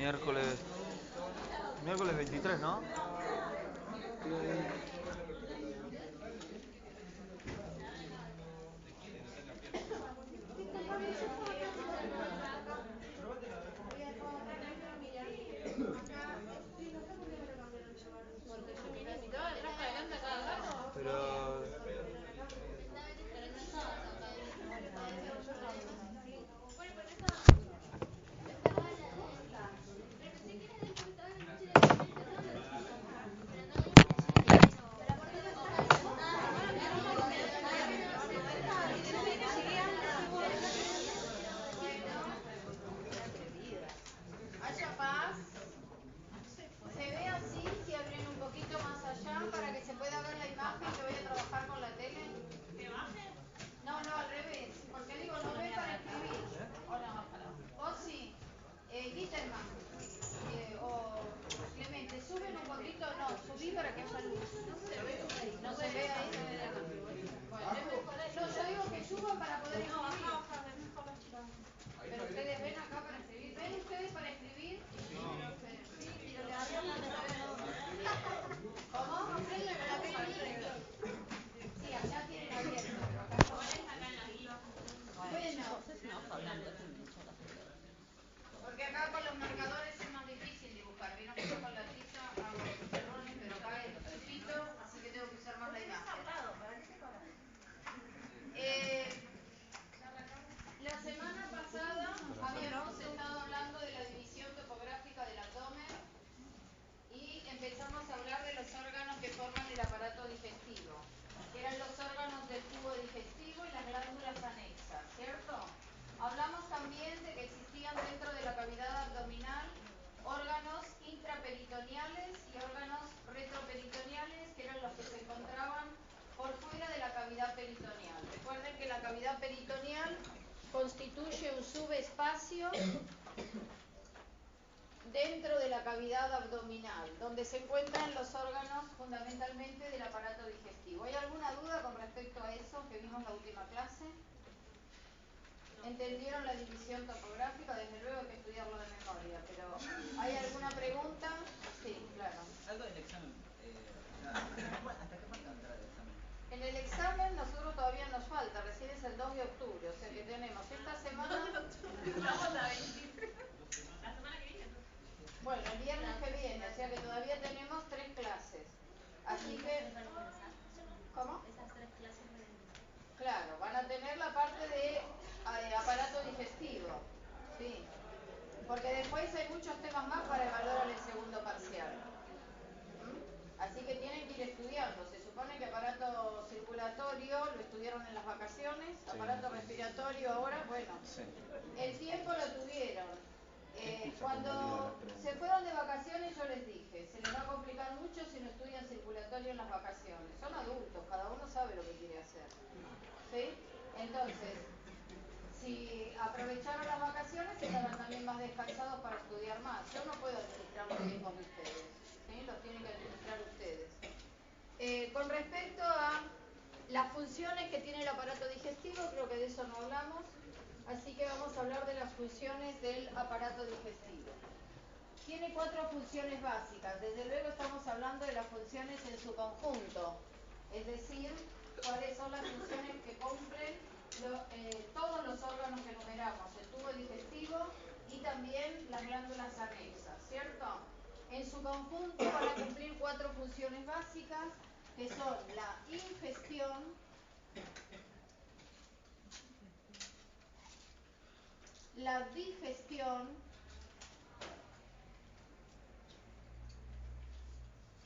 Miércoles. Miércoles 23, ¿no? Pero. Haya paz. Se ve así, si abren un poquito más allá para que se pueda ver la imagen que voy a trabajar con la tele. ¿Que baje? No, al revés. Porque digo, no ve para escribir. Vos sí. Gitterman. O Clemente, suben un poquito, no, subí para que haya luz. No se ve ahí. Bueno, no, yo digo que suban para poder escribir. Pero ustedes ven acá para escribir. ¿Ven ustedes para escribir? Sí, pero le hablan de ¿cómo? Sí, allá tienen abierto, pero acá no. Bueno, porque acá con los marcadores es más difícil dibujar. Vieron que yo con la tiza hago errores, pero acá es chiquito, así que tengo que usar más la imagen. La semana pasada habíamos estado hablando de la división topográfica del abdomen y empezamos a hablar de los órganos que forman el aparato digestivo, que eran los órganos del tubo digestivo y las glándulas anexas, ¿cierto? Hablamos también de que existían dentro de la cavidad abdominal órganos intraperitoneales y órganos retroperitoneales, que eran los que se encontraban por fuera de la cavidad peritoneal. Recuerden que la cavidad peritoneal constituye un subespacio dentro de la cavidad abdominal, donde se encuentran los órganos fundamentalmente del aparato digestivo. ¿Hay alguna duda con respecto a eso que vimos la última clase? ¿Entendieron la división topográfica? Desde luego hay que estudiarlo de memoria, pero ¿hay alguna pregunta? Sí, claro. Algo del examen. ¿Hasta qué falta entrar el examen? En el examen nosotros todavía nos falta, recién es el 2 de octubre, o sea que tenemos esta semana... La semana que viene. Bueno, el viernes que viene, o sea que todavía tenemos 3 clases. Así que... ¿Cómo? Esas 3 clases de... Claro, van a tener la parte de aparato digestivo, sí. Porque después hay muchos temas más para evaluar en el segundo parcial. Así que tienen que ir estudiando. Se supone que aparato circulatorio lo estudiaron en las vacaciones, aparato respiratorio ahora, bueno, el tiempo lo tuvieron. Cuando se fueron de vacaciones yo les dije, se les va a complicar mucho si no estudian circulatorio en las vacaciones. Son adultos, cada uno sabe lo que quiere hacer. ¿Sí? Entonces, si aprovecharon las vacaciones, estarán también más descansados para estudiar más. Yo no puedo administrar los tiempos de ustedes, ¿sí? Los tienen que administrar ustedes. Con respecto a las funciones que tiene el aparato digestivo, creo que de eso no hablamos, así que vamos a hablar de las funciones del aparato digestivo. Tiene 4 funciones básicas, desde luego estamos hablando de las funciones en su conjunto, es decir, cuáles son las funciones que cumplen todos los órganos que enumeramos, el tubo digestivo y también las glándulas anexas, ¿cierto? En su conjunto van a cumplir 4 funciones básicas, que son la ingestión, la digestión,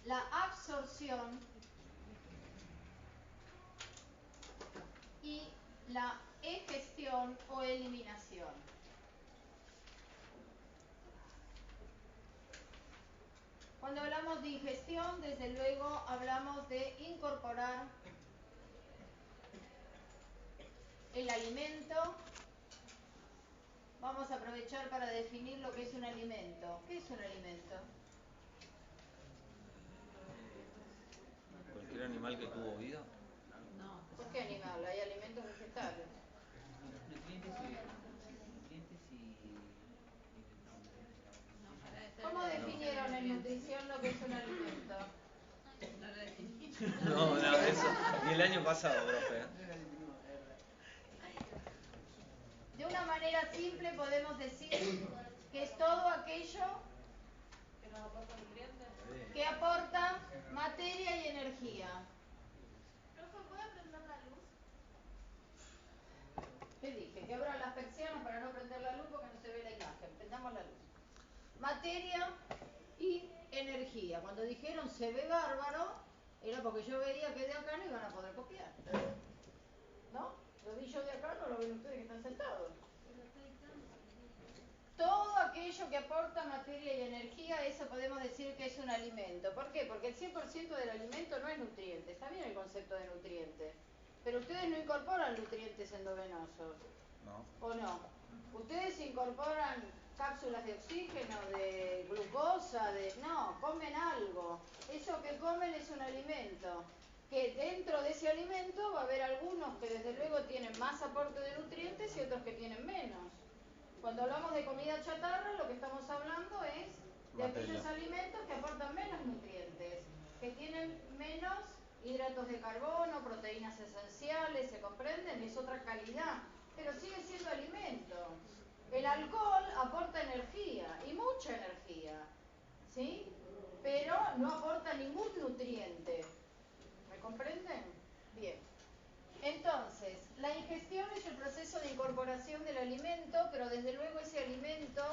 la absorción y la egestión o eliminación. Cuando hablamos de ingestión, desde luego hablamos de incorporar el alimento. Vamos a aprovechar para definir lo que es un alimento. ¿Qué es un alimento? Cualquier animal que tuvo vida. ¿Por qué animal? Hay alimentos vegetales. Nutrientes y... No, eso. Ni el año pasado, profe. De una manera simple podemos decir que es todo aquello Que nos aporta nutrientes. que aporta materia y energía. Profe, ¿puede prender la luz? ¿Qué dije? Que abran las persianas para no prender la luz porque no se ve la imagen. Prendamos la luz. Materia y energía. Cuando dijeron se ve bárbaro, era porque yo veía que de acá no iban a poder copiar. ¿No? Lo vi yo de acá, no lo ven ustedes que están sentados. Todo aquello que aporta materia y energía, eso podemos decir que es un alimento. ¿Por qué? Porque el 100% del alimento no es nutriente. Está bien el concepto de nutriente. Pero ustedes no incorporan nutrientes endovenosos. No. ¿O no? Ustedes incorporan cápsulas de oxígeno, de glucosa, no, comen algo. Eso que comen es un alimento. Que dentro de ese alimento va a haber algunos que desde luego tienen más aporte de nutrientes y otros que tienen menos. Cuando hablamos de comida chatarra, lo que estamos hablando es de aquellos alimentos que aportan menos nutrientes, que tienen menos hidratos de carbono, proteínas esenciales, ¿se comprenden? Es otra calidad, pero sigue siendo alimento. El alcohol aporta energía, y mucha energía, ¿sí? Pero no aporta ningún nutriente. ¿Me comprenden? Bien. Entonces, la ingestión es el proceso de incorporación del alimento, pero desde luego ese alimento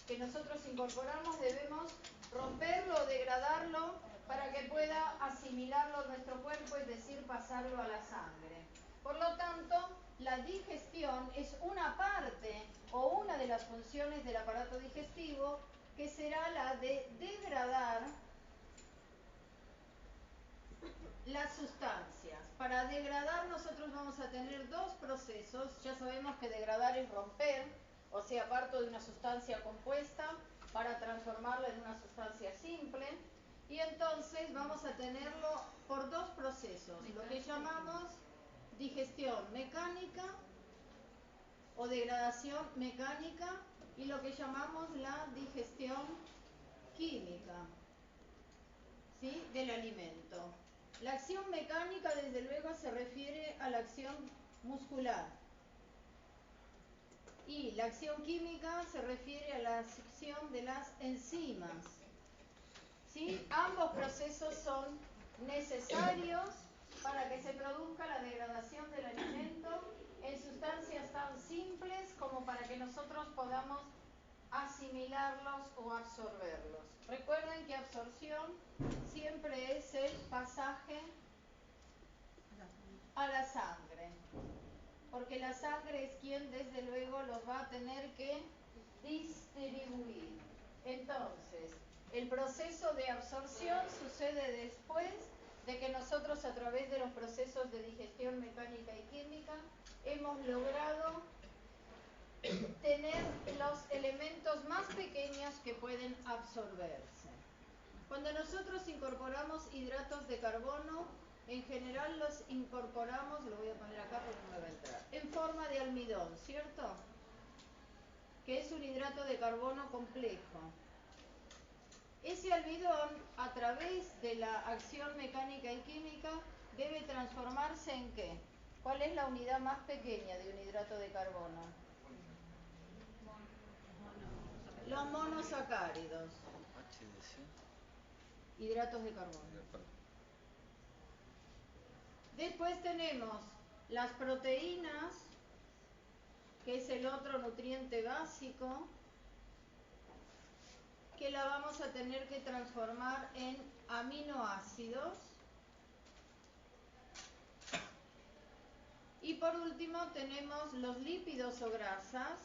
que nosotros incorporamos debemos romperlo o degradarlo para que pueda asimilarlo nuestro cuerpo, es decir, pasarlo a la sangre. Por lo tanto, la digestión es una parte o una de las funciones del aparato digestivo que será la de degradar las sustancias. Para degradar nosotros vamos a tener dos procesos. Ya sabemos que degradar es romper, o sea, parto de una sustancia compuesta para transformarla en una sustancia simple. Y entonces vamos a tenerlo por dos procesos, lo que llamamos digestión mecánica o degradación mecánica y lo que llamamos la digestión química, ¿sí?, del alimento. La acción mecánica, desde luego, se refiere a la acción muscular. Y la acción química se refiere a la acción de las enzimas. ¿Sí? Ambos procesos son necesarios para que se produzca la degradación del alimento en sustancias tan simples como para que nosotros podamos asimilarlos o absorberlos. Recuerden que absorción siempre es el pasaje a la sangre, porque la sangre es quien desde luego los va a tener que distribuir. Entonces, el proceso de absorción sucede después de que nosotros, a través de los procesos de digestión mecánica y química, hemos logrado tener los elementos más pequeños que pueden absorberse. Cuando nosotros incorporamos hidratos de carbono, en general los incorporamos, lo voy a poner acá porque no me va a entrar, en forma de almidón, ¿cierto? Que es un hidrato de carbono complejo. Ese almidón, a través de la acción mecánica y química, debe transformarse ¿en qué? ¿Cuál es la unidad más pequeña de un hidrato de carbono? Los monosacáridos. Hidratos de carbono. Después tenemos las proteínas, que es el otro nutriente básico, que la vamos a tener que transformar en aminoácidos. Y por último tenemos los lípidos o grasas,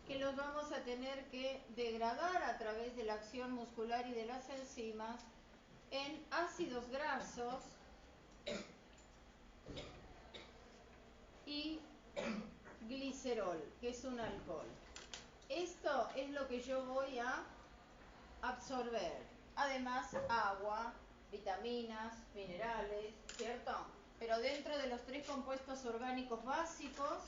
que los vamos a tener que degradar a través de la acción muscular y de las enzimas en ácidos grasos y glicerol, que es un alcohol. Esto es lo que yo voy a absorber. Además, agua, vitaminas, minerales, ¿cierto? Pero dentro de los tres compuestos orgánicos básicos,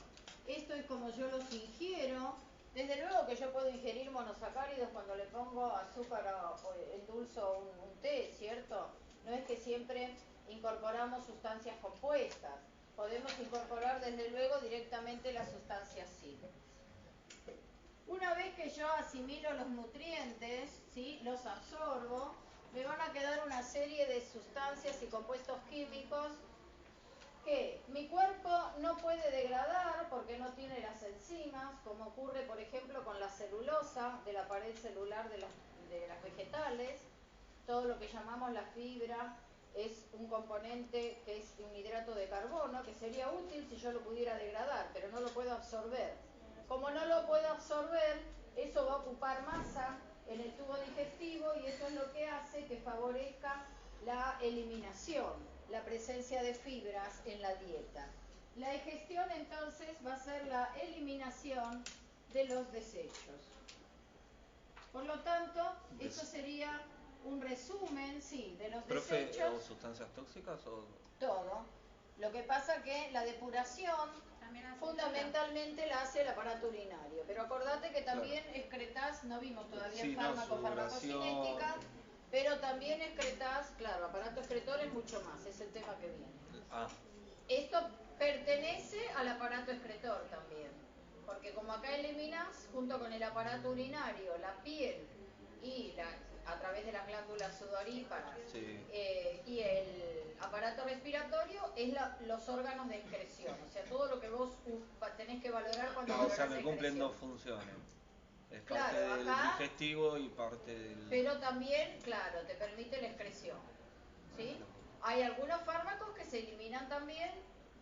esto es como yo los ingiero. Desde luego que yo puedo ingerir monosacáridos cuando le pongo azúcar o endulzo un té, ¿cierto? No es que siempre incorporamos sustancias compuestas. Podemos incorporar desde luego directamente las sustancias sí. Una vez que yo asimilo los nutrientes, ¿sí?, los absorbo, me van a quedar una serie de sustancias y compuestos químicos que mi cuerpo no puede degradar porque no tiene las enzimas, como ocurre por ejemplo con la celulosa de la pared celular de las vegetales. Todo lo que llamamos la fibra es un componente que es un hidrato de carbono, que sería útil si yo lo pudiera degradar, pero no lo puedo absorber. Como no lo puedo absorber, eso va a ocupar masa en el tubo digestivo y eso es lo que hace que favorezca la eliminación, la presencia de fibras en la dieta. La digestión entonces va a ser la eliminación de los desechos. Por lo tanto, esto sería un resumen, sí, de los desechos. ¿O sustancias tóxicas o...? Todo. Lo que pasa que la depuración fundamentalmente la hace el aparato urinario. Pero acordate que también excretás, no vimos todavía el fármaco, farmacocinética, pero también excretás, claro, aparato excretor es mucho más, es el tema que viene. Esto pertenece al aparato excretor también, porque como acá eliminas junto con el aparato urinario, la piel y a través de las glándulas sudoríparas, sí, y el aparato respiratorio es los órganos de excreción, o sea, todo lo que vos tenés que valorar cuando valorás o sea, que cumplen excreción. dos funciones. Es Claro, parte del acá, digestivo y parte del... Pero también, claro, te permite la excreción, ¿sí? Hay algunos fármacos que se eliminan también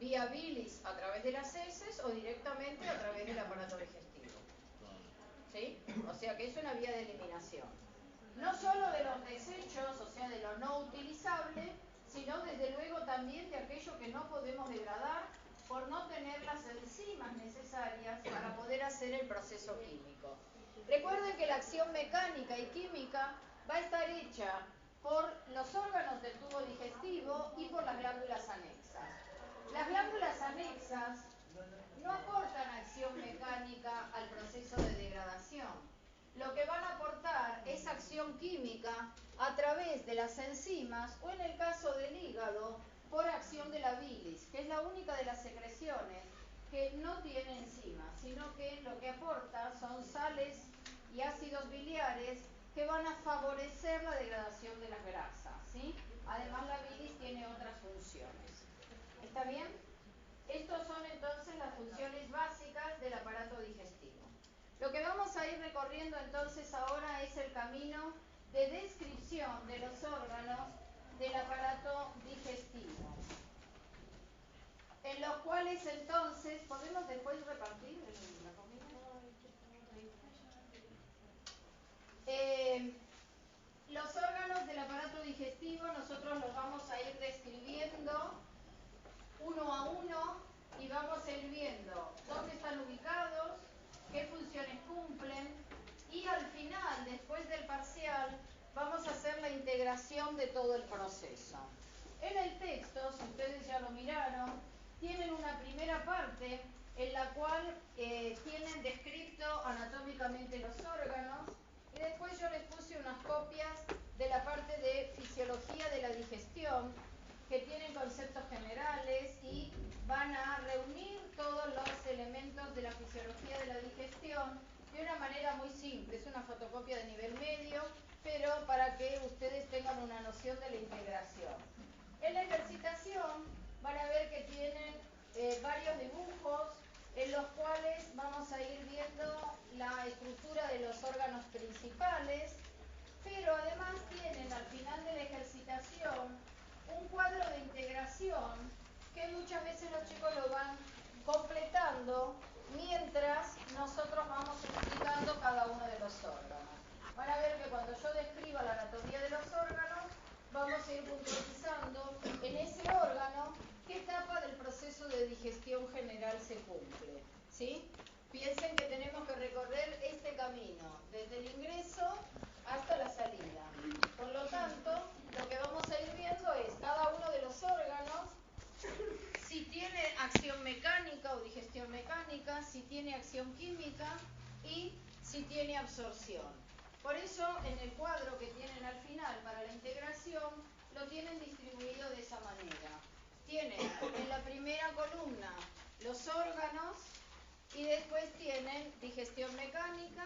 vía bilis a través de las heces o directamente a través del aparato digestivo, ¿sí? O sea que es una vía de eliminación. No solo de los desechos, o sea, de lo no utilizable, sino desde luego también de aquello que no podemos degradar por no tener las enzimas necesarias para poder hacer el proceso químico. Recuerden que la acción mecánica y química va a estar hecha por los órganos del tubo digestivo y por las glándulas anexas. Las glándulas anexas no aportan acción mecánica al proceso de degradación. Lo que van a aportar es acción química a través de las enzimas o en el caso del hígado por acción de la bilis, que es la única de las secreciones que no tiene enzimas, sino que lo que aporta son sales y ácidos biliares que van a favorecer la degradación de las grasas, ¿sí? Además la bilis tiene otras funciones. ¿Está bien? Estos son entonces las funciones básicas del aparato digestivo. Lo que vamos a ir recorriendo entonces ahora es el camino de descripción de los órganos del aparato digestivo, en los cuales entonces, ¿podemos después repartir la comida? Los órganos del aparato digestivo nosotros los vamos a ir describiendo uno a uno y vamos a ir viendo dónde están ubicados, qué funciones cumplen y al final, después del parcial, vamos a hacer la integración de todo el proceso. En el texto, si ustedes ya lo miraron, tienen una primera parte en la cual tienen descrito anatómicamente los órganos y después yo les puse unas copias de la parte de fisiología de la digestión que tienen conceptos generales y van a reunir todos los elementos de la fisiología de la digestión de una manera muy simple. Es una fotocopia de nivel medio, pero para que ustedes tengan una noción de la integración. En la ejercitación van a ver que tienen varios dibujos en los cuales vamos a ir viendo la estructura de los órganos principales, pero además tienen al final de la ejercitación un cuadro de integración que muchas veces los chicos lo van completando mientras nosotros vamos explicando cada uno de los órganos. Van a ver que cuando yo describa la anatomía de los órganos, vamos a ir puntualizando en ese órgano qué etapa del proceso de digestión general se cumple, ¿sí? Piensen que tenemos que recorrer este camino, desde el ingreso hasta la salida. Por lo tanto, lo que vamos a ir viendo es cada uno de los órganos, si tiene acción mecánica o digestión mecánica, si tiene acción química y si tiene absorción. Por eso, en el cuadro que tienen al final para la integración, lo tienen distribuido de esa manera. Tienen en la primera columna los órganos y después tienen digestión mecánica,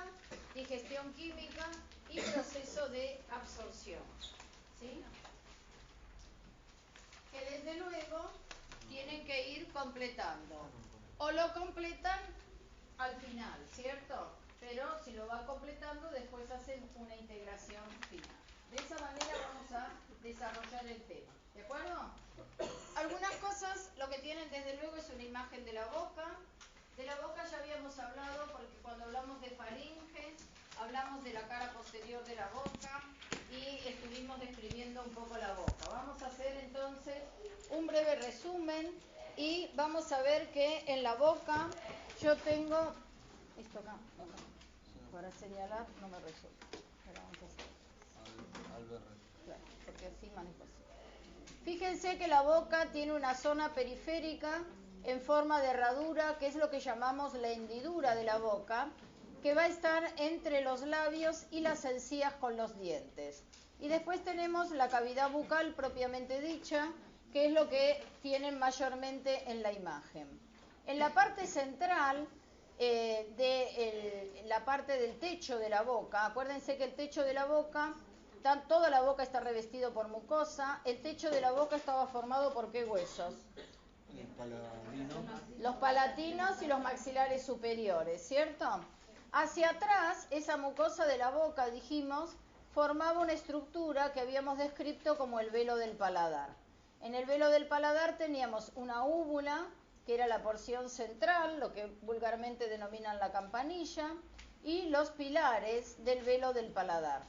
digestión química y proceso de absorción. ¿Sí? Que desde luego tienen que ir completando. O lo completan al final, ¿cierto? Pero si lo van completando, después hacen una integración final. De esa manera vamos a desarrollar el tema. ¿De acuerdo? Algunas cosas, lo que tienen desde luego es una imagen de la boca. De la boca ya habíamos hablado, porque cuando hablamos de faringe, hablamos de la cara posterior de la boca y estuvimos describiendo un poco la boca. Vamos a hacer entonces un breve resumen y vamos a ver que en la boca yo tengo... Esto acá, para señalar no me resulta. Pero vamos a hacer. Claro, porque así manejo así. Fíjense que la boca tiene una zona periférica en forma de herradura, que es lo que llamamos la hendidura de la boca, que va a estar entre los labios y las encías con los dientes. Y después tenemos la cavidad bucal propiamente dicha, que es lo que tienen mayormente en la imagen. En la parte central la parte del techo de la boca, acuérdense que el techo de la boca, toda la boca está revestido por mucosa. El techo de la boca estaba formado por ¿qué huesos? Los palatinos y los maxilares superiores, ¿cierto? Hacia atrás, esa mucosa de la boca, dijimos, formaba una estructura que habíamos descrito como el velo del paladar. En el velo del paladar teníamos una úvula, que era la porción central, lo que vulgarmente denominan la campanilla, y los pilares del velo del paladar,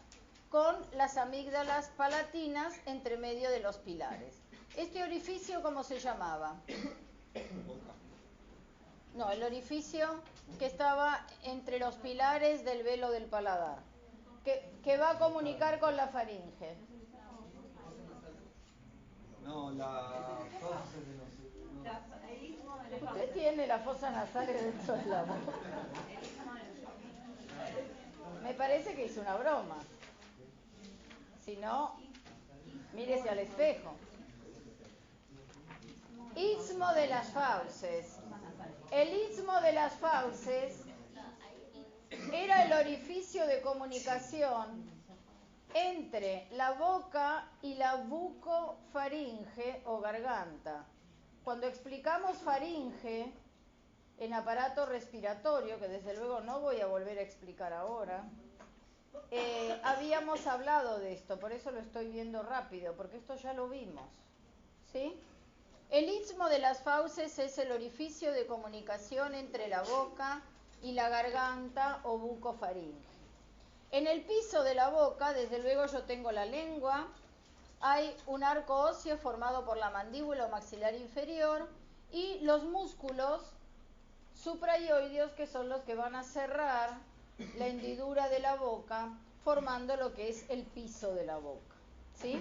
con las amígdalas palatinas entre medio de los pilares. ¿Este orificio cómo se llamaba? No, el orificio que estaba entre los pilares del velo del paladar, que va a comunicar con la faringe. No, la fosa de Usted tiene las fosas nasales dentro de la boca. Me parece que es una broma. Si no, mírese al espejo. Istmo de las fauces. El istmo de las fauces era el orificio de comunicación entre la boca y la bucofaringe o garganta. Cuando explicamos faringe en aparato respiratorio, que desde luego no voy a volver a explicar ahora, habíamos hablado de esto, por eso lo estoy viendo rápido, porque esto ya lo vimos, ¿sí? El istmo de las fauces es el orificio de comunicación entre la boca y la garganta o bucofaringe. En el piso de la boca, desde luego yo tengo la lengua, hay un arco óseo formado por la mandíbula o maxilar inferior y los músculos suprayoideos, que son los que van a cerrar la hendidura de la boca, formando lo que es el piso de la boca, ¿sí?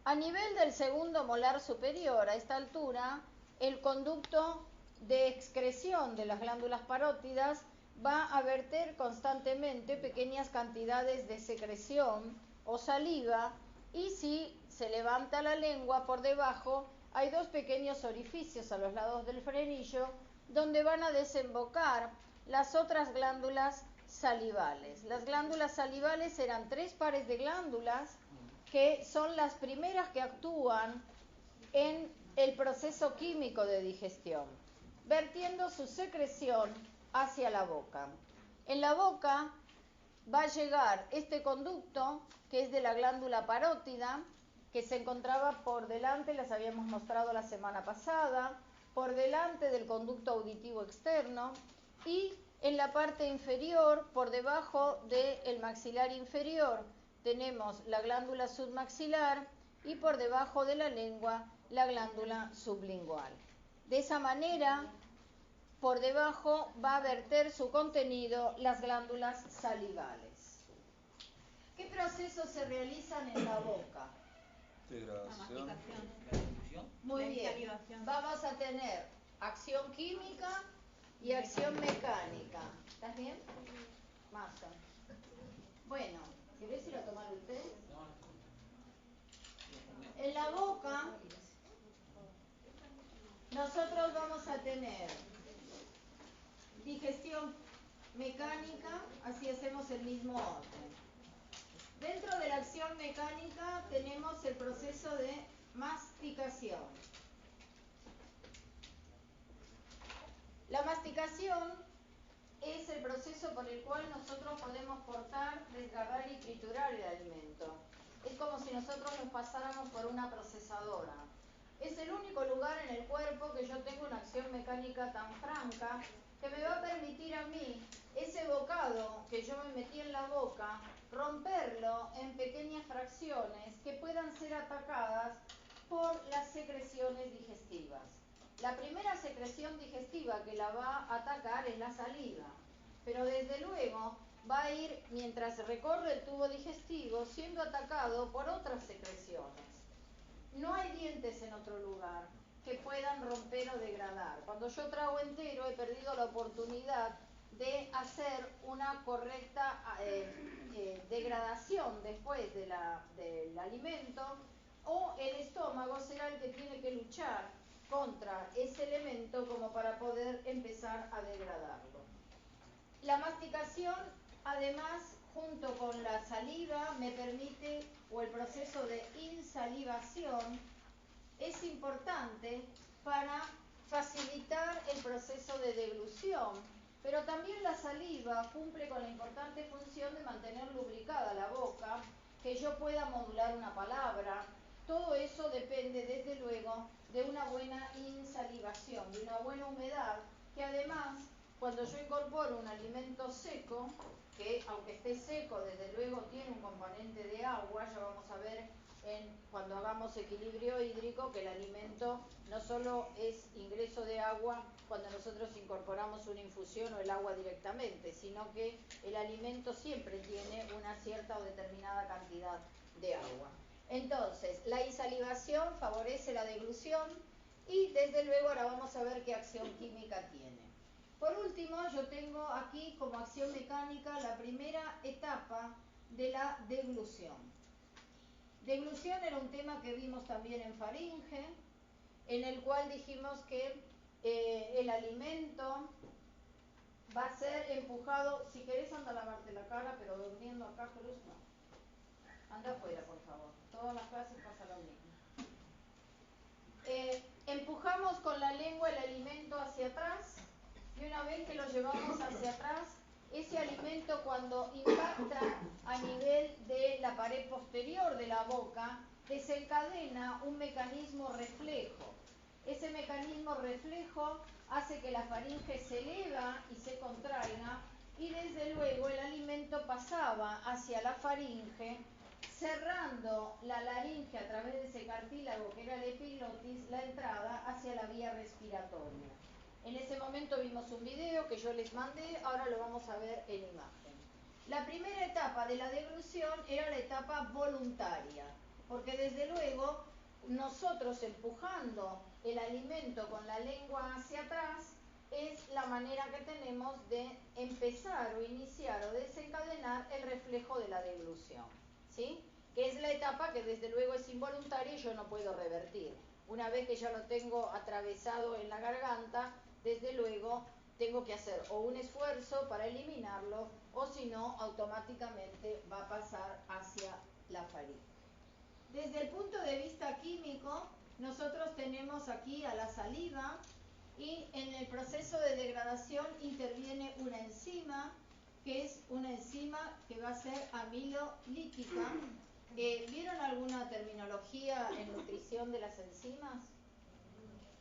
A nivel del segundo molar superior, a esta altura, el conducto de excreción de las glándulas parótidas va a verter constantemente pequeñas cantidades de secreción o saliva, y si se levanta la lengua por debajo, hay dos pequeños orificios a los lados del frenillo donde van a desembocar las otras glándulas salivales. Las glándulas salivales eran 3 pares de glándulas que son las primeras que actúan en el proceso químico de digestión, vertiendo su secreción hacia la boca. En la boca va a llegar este conducto, que es de la glándula parótida, que se encontraba por delante, las habíamos mostrado la semana pasada, por delante del conducto auditivo externo, y en la parte inferior, por debajo del maxilar inferior, tenemos la glándula submaxilar y por debajo de la lengua la glándula sublingual. De esa manera, por debajo va a verter su contenido las glándulas salivales. ¿Qué procesos se realizan en la boca? Muy bien. Vamos a tener acción química y acción mecánica. ¿Estás bien? Más. Bueno, ¿querés ir a tomar el té? nosotros vamos a tener digestión mecánica, así hacemos el mismo orden. Dentro de la acción mecánica tenemos el proceso de masticación. La masticación es el proceso por el cual nosotros podemos cortar, desgarrar y triturar el alimento. Es como si nosotros nos pasáramos por una procesadora. Es el único lugar en el cuerpo que yo tengo una acción mecánica tan franca que me va a permitir a mí ese bocado que yo me metí en la boca, romperlo en pequeñas fracciones que puedan ser atacadas por las secreciones digestivas. La primera secreción digestiva que la va a atacar es la saliva, pero desde luego va a ir, mientras recorre el tubo digestivo, siendo atacado por otras secreciones. No hay dientes en otro lugar que puedan romper o degradar. Cuando yo trago entero he perdido la oportunidad de hacer una correcta degradación después del alimento, o el estómago será el que tiene que luchar contra ese elemento como para poder empezar a degradarlo. La masticación, además, junto con la saliva, me permite, o el proceso de insalivación, es importante para facilitar el proceso de deglución, pero también la saliva cumple con la importante función de mantener lubricada la boca, que yo pueda modular una palabra. Todo eso depende, desde luego, de una buena insalivación, de una buena humedad, que además, cuando yo incorporo un alimento seco, que aunque esté seco, desde luego tiene un componente de agua, ya vamos a ver cuando hagamos equilibrio hídrico que el alimento no solo es ingreso de agua cuando nosotros incorporamos una infusión o el agua directamente, sino que el alimento siempre tiene una cierta o determinada cantidad de agua. Entonces, la insalivación favorece la deglución y desde luego ahora vamos a ver qué acción química tiene. Por último, yo tengo aquí como acción mecánica la primera etapa de la deglución. Deglución era un tema que vimos también en faringe, en el cual dijimos que el alimento va a ser empujado. Si querés anda a lavarte la cara, pero durmiendo acá, Cruz, no. Anda afuera, por favor. Todas las clases pasa lo mismo. Empujamos con la lengua el alimento hacia atrás, y una vez que lo llevamos hacia atrás, ese alimento, cuando impacta a nivel de la pared posterior de la boca, desencadena un mecanismo reflejo. Ese mecanismo reflejo hace que la faringe se eleva y se contraiga, y desde luego el alimento pasaba hacia la faringe, cerrando la laringe a través de ese cartílago que era el epiglotis, la entrada hacia la vía respiratoria. En ese momento vimos un video que yo les mandé, ahora lo vamos a ver en imagen. La primera etapa de la deglución era la etapa voluntaria, porque desde luego nosotros empujando el alimento con la lengua hacia atrás es la manera que tenemos de empezar o iniciar o desencadenar el reflejo de la deglución, ¿sí? Que es la etapa que desde luego es involuntaria y yo no puedo revertir. Una vez que ya lo tengo atravesado en la garganta, desde luego tengo que hacer o un esfuerzo para eliminarlo, o si no, automáticamente va a pasar hacia la faringe. Desde el punto de vista químico, nosotros tenemos aquí a la saliva, y en el proceso de degradación interviene una enzima, que es una enzima que va a ser amilolítica. ¿Vieron alguna terminología en nutrición de las enzimas?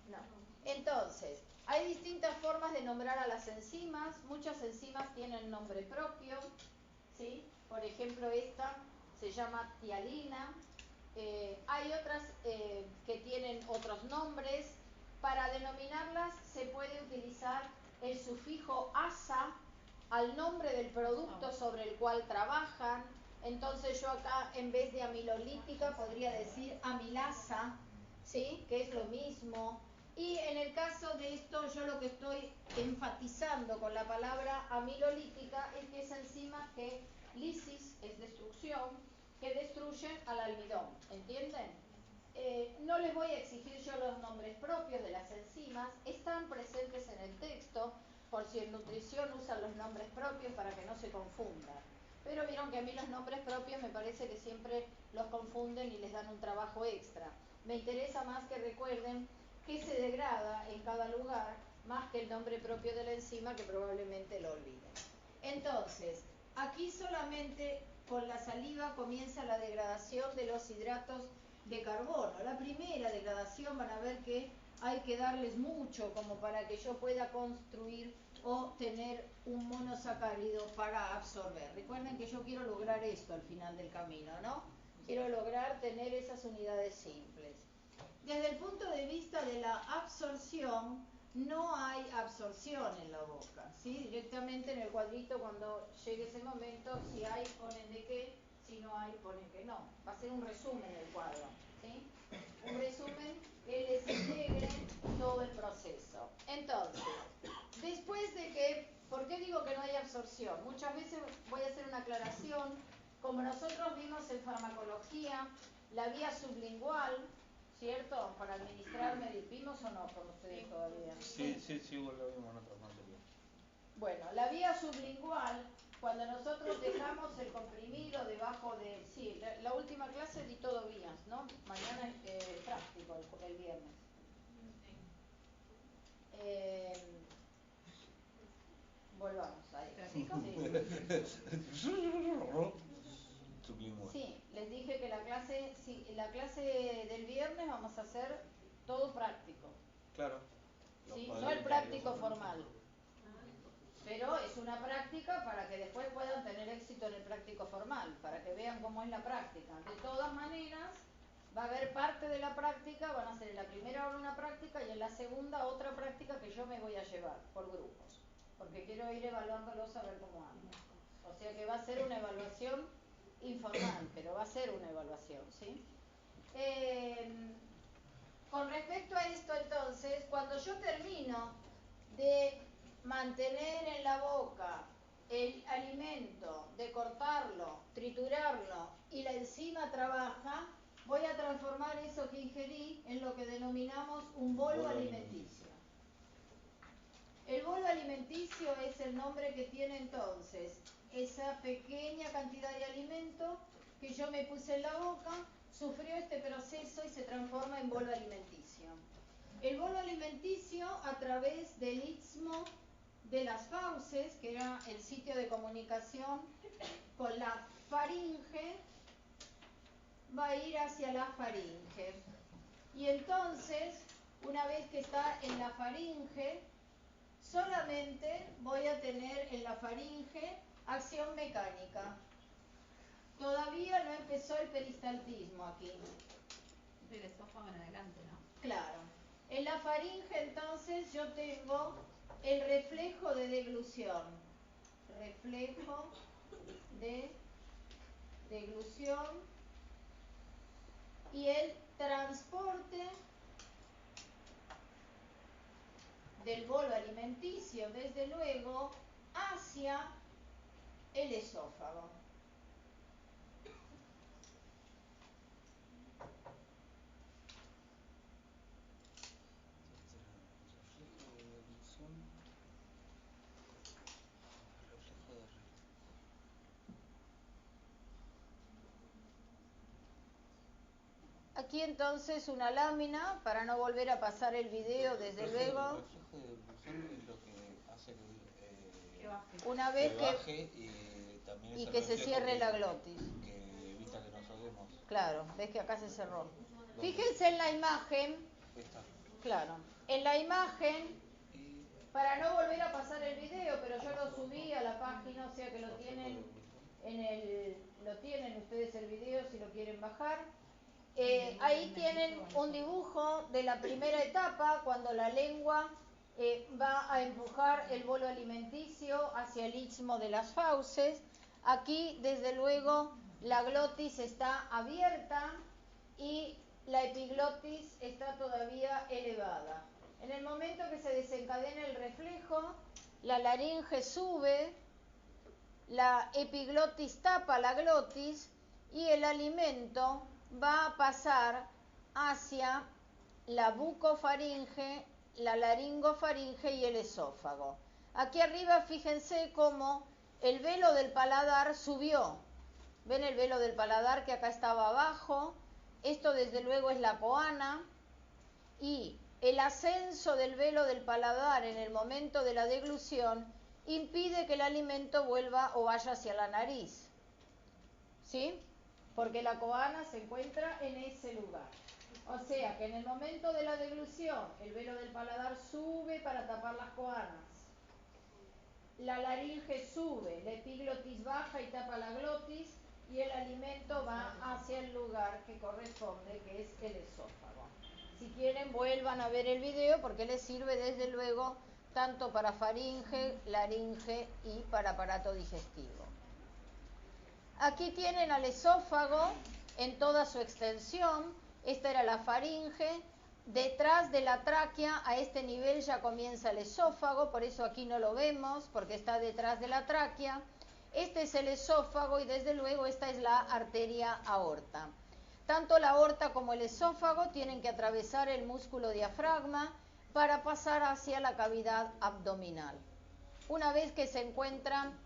No. Entonces, hay distintas formas de nombrar a las enzimas. Muchas enzimas tienen nombre propio, ¿sí? Por ejemplo, esta se llama tialina. Hay otras que tienen otros nombres. Para denominarlas se puede utilizar el sufijo asa al nombre del producto sobre el cual trabajan. Entonces yo acá, en vez de amilolítica, podría decir amilasa, ¿sí? Que es lo mismo. Y en el caso de esto, yo lo que estoy enfatizando con la palabra amilolítica es que es enzimas que lisis es destrucción, que destruyen al almidón, ¿entienden? No les voy a exigir yo los nombres propios de las enzimas, están presentes en el texto, por si en nutrición usan los nombres propios para que no se confundan. Pero vieron que a mí los nombres propios me parece que siempre los confunden y les dan un trabajo extra. Me interesa más que recuerden qué se degrada en cada lugar, más que el nombre propio de la enzima, que probablemente lo olviden. Entonces, aquí solamente con la saliva comienza la degradación de los hidratos de carbono. La primera degradación van a ver que hay que darles mucho como para que yo pueda construir o tener un monosacárido para absorber. Recuerden que yo quiero lograr esto al final del camino, ¿no? Quiero lograr tener esas unidades simples. Desde el punto de vista de la absorción, no hay absorción en la boca, ¿sí? Directamente en el cuadrito, cuando llegue ese momento, si hay, ponen de qué, si no hay, ponen que no. Va a ser un resumen el cuadro, ¿sí? Un resumen que les integre todo el proceso. Entonces, después de que, ¿por qué digo que no hay absorción? Muchas veces voy a hacer una aclaración. Como nosotros vimos en farmacología, la vía sublingual, ¿cierto? Para administrar, ¿vimos o no con ustedes todavía? Sí, lo vimos en otros materiales. Bueno, la vía sublingual, cuando nosotros dejamos el comprimido debajo de... Sí, la última clase di todo vías, ¿no? Mañana es práctico, el viernes. Volvamos ahí. Sí, les dije que la clase del viernes vamos a hacer todo práctico. Claro. ¿Sí? No el práctico formal. Pero es una práctica para que después puedan tener éxito en el práctico formal, para que vean cómo es la práctica. De todas maneras, va a haber parte de la práctica, van a hacer en la primera hora una práctica y en la segunda otra práctica que yo me voy a llevar por grupos, porque quiero ir evaluándolos a ver cómo andan. O sea que va a ser una evaluación informal, pero va a ser una evaluación, ¿sí? Con respecto a esto, entonces, cuando yo termino de mantener en la boca el alimento, de cortarlo, triturarlo y la enzima trabaja, voy a transformar eso que ingerí en lo que denominamos un bolo alimenticio. El bolo alimenticio es el nombre que tiene entonces esa pequeña cantidad de alimento que yo me puse en la boca, sufrió este proceso y se transforma en bolo alimenticio. El bolo alimenticio, a través del istmo de las fauces, que era el sitio de comunicación con la faringe, va a ir hacia la faringe. Y entonces, una vez que está en la faringe, solamente voy a tener en la faringe acción mecánica. Todavía no empezó el peristaltismo aquí. Del esófago en adelante, ¿no? Claro. En la faringe entonces yo tengo el reflejo de deglución. Reflejo de deglución y el transporte del bolo alimenticio, desde luego, hacia el esófago. Aquí entonces una lámina, para no volver a pasar el video, desde luego. El reflejo de deglución es lo que hace que una vez que baje y que se cierre la glotis. Que evita que nos ahoguemos. Claro, ves que acá se cerró. Fíjense en la imagen. Claro, en la imagen, para no volver a pasar el video, pero yo lo subí a la página, o sea que lo tienen lo tienen ustedes el video si lo quieren bajar. Ahí tienen un dibujo de la primera etapa, cuando la lengua va a empujar el bolo alimenticio hacia el istmo de las fauces. Aquí, desde luego, la glotis está abierta y la epiglotis está todavía elevada. En el momento que se desencadena el reflejo, la laringe sube, la epiglotis tapa la glotis y el alimento va a pasar hacia la bucofaringe, la laringofaringe y el esófago. Aquí arriba fíjense cómo el velo del paladar subió. ¿Ven el velo del paladar que acá estaba abajo? Esto desde luego es la coana, y el ascenso del velo del paladar en el momento de la deglución impide que el alimento vuelva o vaya hacia la nariz. ¿Sí? Porque la coana se encuentra en ese lugar. O sea que en el momento de la deglución el velo del paladar sube para tapar las coanas. La laringe sube, la epiglotis baja y tapa la glotis, y el alimento va hacia el lugar que corresponde, que es el esófago. Si quieren, vuelvan a ver el video porque les sirve desde luego tanto para faringe, laringe y para aparato digestivo. Aquí tienen al esófago en toda su extensión. Esta era la faringe. Detrás de la tráquea, a este nivel ya comienza el esófago, por eso aquí no lo vemos, porque está detrás de la tráquea. Este es el esófago y desde luego esta es la arteria aorta. Tanto la aorta como el esófago tienen que atravesar el músculo diafragma para pasar hacia la cavidad abdominal. Una vez que se encuentran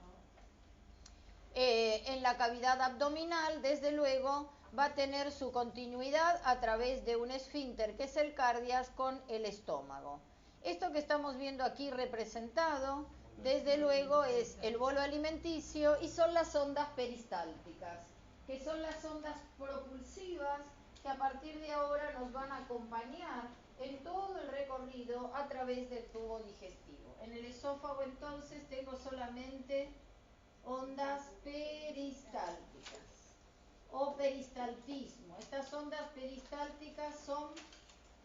en la cavidad abdominal, desde luego va a tener su continuidad a través de un esfínter que es el cardias con el estómago. Esto que estamos viendo aquí representado, desde luego, es el bolo alimenticio y son las ondas peristálticas, que son las ondas propulsivas que a partir de ahora nos van a acompañar en todo el recorrido a través del tubo digestivo. En el esófago entonces tengo solamente ondas peristálticas o peristaltismo. Estas ondas peristálticas son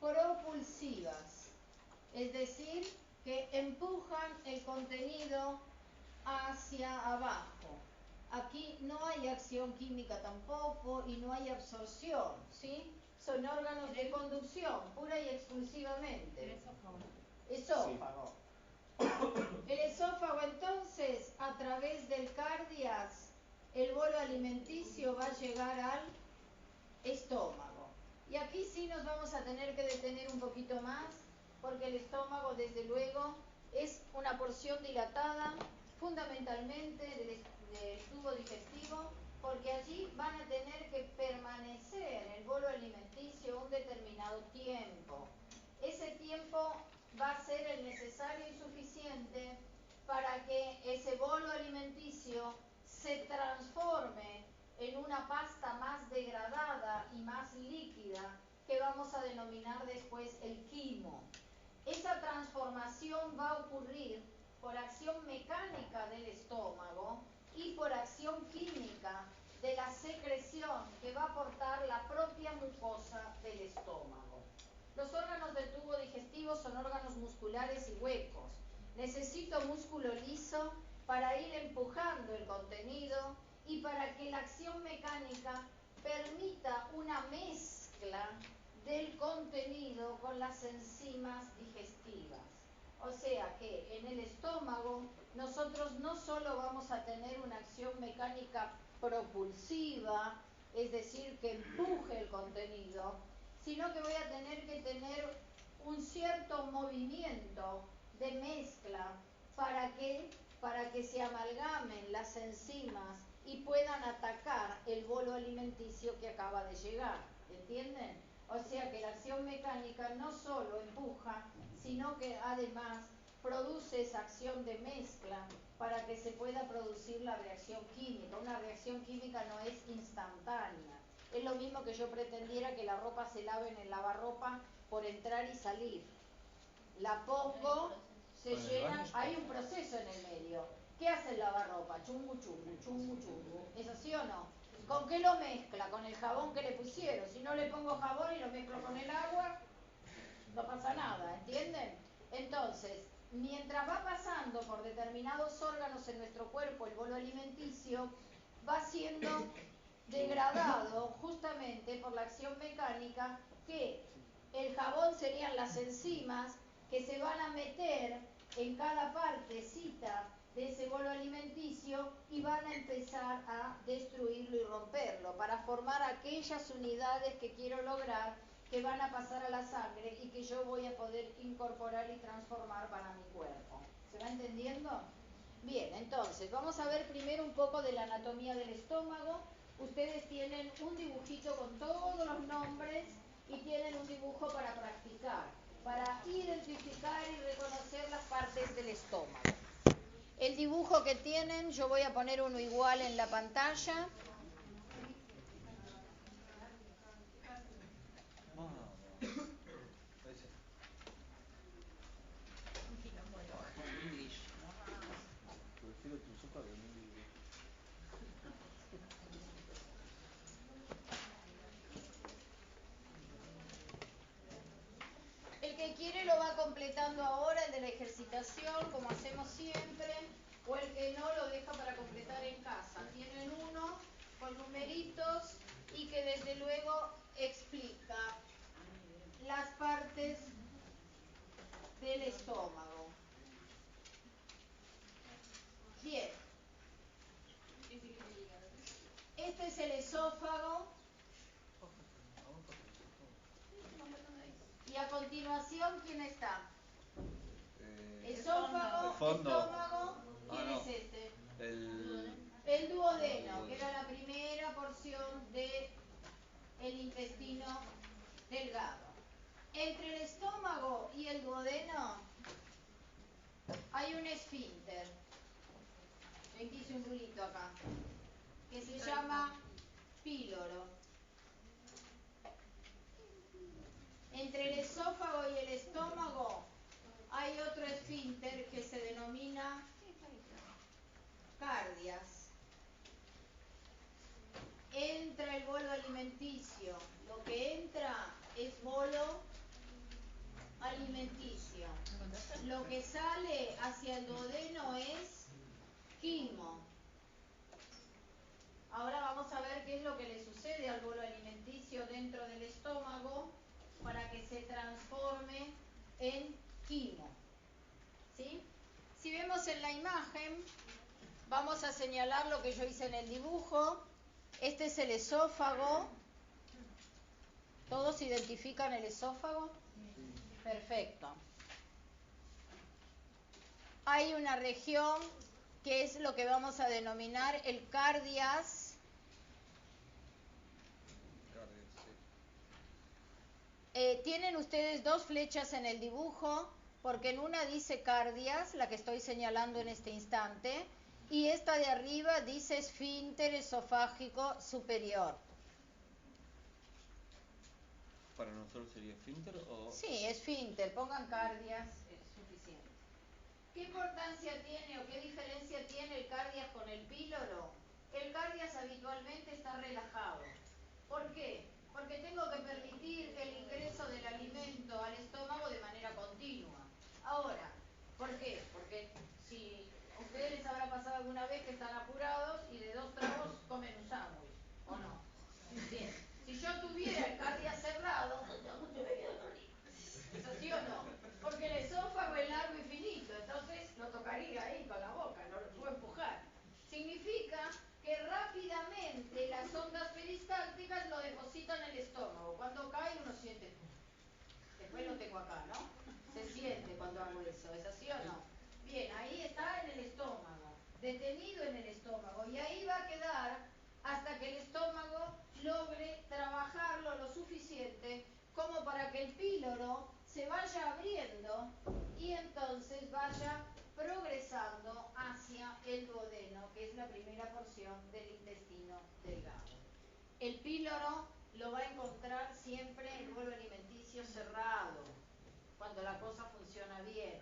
propulsivas, es decir, que empujan el contenido hacia abajo. Aquí no hay acción química tampoco y no hay absorción, ¿sí? Son órganos de conducción, pura y exclusivamente. Esófago. El esófago entonces, a través del cardias, el bolo alimenticio va a llegar al estómago. Y aquí sí nos vamos a tener que detener un poquito más, porque el estómago, desde luego, es una porción dilatada, fundamentalmente del tubo digestivo, porque allí van a tener que permanecer en el bolo alimenticio un determinado tiempo. Ese tiempo va a ser el necesario y suficiente para que ese bolo alimenticio se transforme en una pasta más degradada y más líquida que vamos a denominar después el quimo. Esa transformación va a ocurrir por acción mecánica del estómago y por acción química de la secreción que va a aportar la propia mucosa del estómago. Los órganos del tubo digestivo son órganos musculares y huecos. Necesito músculo liso para ir empujando el contenido y para que la acción mecánica permita una mezcla del contenido con las enzimas digestivas. O sea que en el estómago nosotros no solo vamos a tener una acción mecánica propulsiva, es decir, que empuje el contenido, sino que voy a tener que tener un cierto movimiento de mezcla para que se amalgamen las enzimas y puedan atacar el bolo alimenticio que acaba de llegar. ¿Entienden? O sea que la acción mecánica no solo empuja, sino que además produce esa acción de mezcla para que se pueda producir la reacción química. Una reacción química no es instantánea. Es lo mismo que yo pretendiera que la ropa se lave en el lavarropa por entrar y salir. La pongo, se llena, hay un proceso en el medio. ¿Qué hace el lavarropa? Chungu, chungu, chungu, chungu. ¿Es así o no? ¿Con qué lo mezcla? Con el jabón que le pusieron. Si no le pongo jabón y lo mezclo con el agua, no pasa nada, ¿entienden? Entonces, mientras va pasando por determinados órganos en nuestro cuerpo el bolo alimenticio, va siendo degradado justamente por la acción mecánica, que el jabón serían las enzimas que se van a meter en cada partecita de ese bolo alimenticio y van a empezar a destruirlo y romperlo para formar aquellas unidades que quiero lograr, que van a pasar a la sangre y que yo voy a poder incorporar y transformar para mi cuerpo. ¿Se va entendiendo? Bien, entonces, vamos a ver primero un poco de la anatomía del estómago. Ustedes tienen un dibujito con todos los nombres y tienen un dibujo para practicar, para identificar y reconocer las partes del estómago. El dibujo que tienen, yo voy a poner uno igual en la pantalla. Prefiero tu sopa que mi libro. El que quiere lo va completando ahora, el de la ejercitación, como hacemos siempre, o el que no lo deja para completar en casa. Tienen uno con numeritos y que desde luego explica las partes del estómago. Bien. Este es el esófago. Y a continuación, ¿quién está? Esófago, estómago. ¿Quién es este? El duodeno, que era la primera porción del intestino delgado. Entre el estómago y el duodeno hay un esfínter. Aquí hice un rulito acá, que se llama píloro. Entre el esófago y el estómago hay otro esfínter que se denomina cardias. Entra el bolo alimenticio. Lo que entra es bolo alimenticio. Lo que sale hacia el duodeno es quimo. Ahora vamos a ver qué es lo que le sucede al bolo alimenticio dentro del estómago para que se transforme en quimo. ¿Sí? Si vemos en la imagen, vamos a señalar lo que yo hice en el dibujo. Este es el esófago. ¿Todos identifican el esófago? Perfecto. Hay una región que es lo que vamos a denominar el cardias. Tienen ustedes dos flechas en el dibujo, porque en una dice cardias, la que estoy señalando en este instante, y esta de arriba dice esfínter esofágico superior. ¿Para nosotros sería esfínter o...? Sí, esfínter, pongan cardias, es suficiente. ¿Qué importancia tiene o qué diferencia tiene el cardias con el píloro? El cardias habitualmente está relajado. ¿Por qué? Porque tengo que permitir el ingreso del alimento al estómago de manera continua. Ahora, ¿por qué? Porque si a ustedes les habrá pasado alguna vez que están apurados y de 2 tragos comen un sándwich, ¿o no? Bien, si yo tuviera el cardias cerrado, ¿es así o no? Porque el esófago es largo y finito, entonces lo tocaría ahí con la boca, no lo puedo empujar. Significa que rápidamente las ondas peristálticas lo depositan en el estómago. Cuando cae uno siente, después lo tengo acá, ¿no? Se siente cuando hago eso, ¿es así o no? Bien, ahí está en el estómago, detenido en el estómago, y ahí va a quedar hasta que el estómago logre trabajarlo lo suficiente como para que el píloro se vaya abriendo y entonces vaya progresando hacia el duodeno, que es la primera porción del intestino delgado. El píloro lo va a encontrar siempre el bolo alimenticio cerrado, cuando la cosa funciona bien.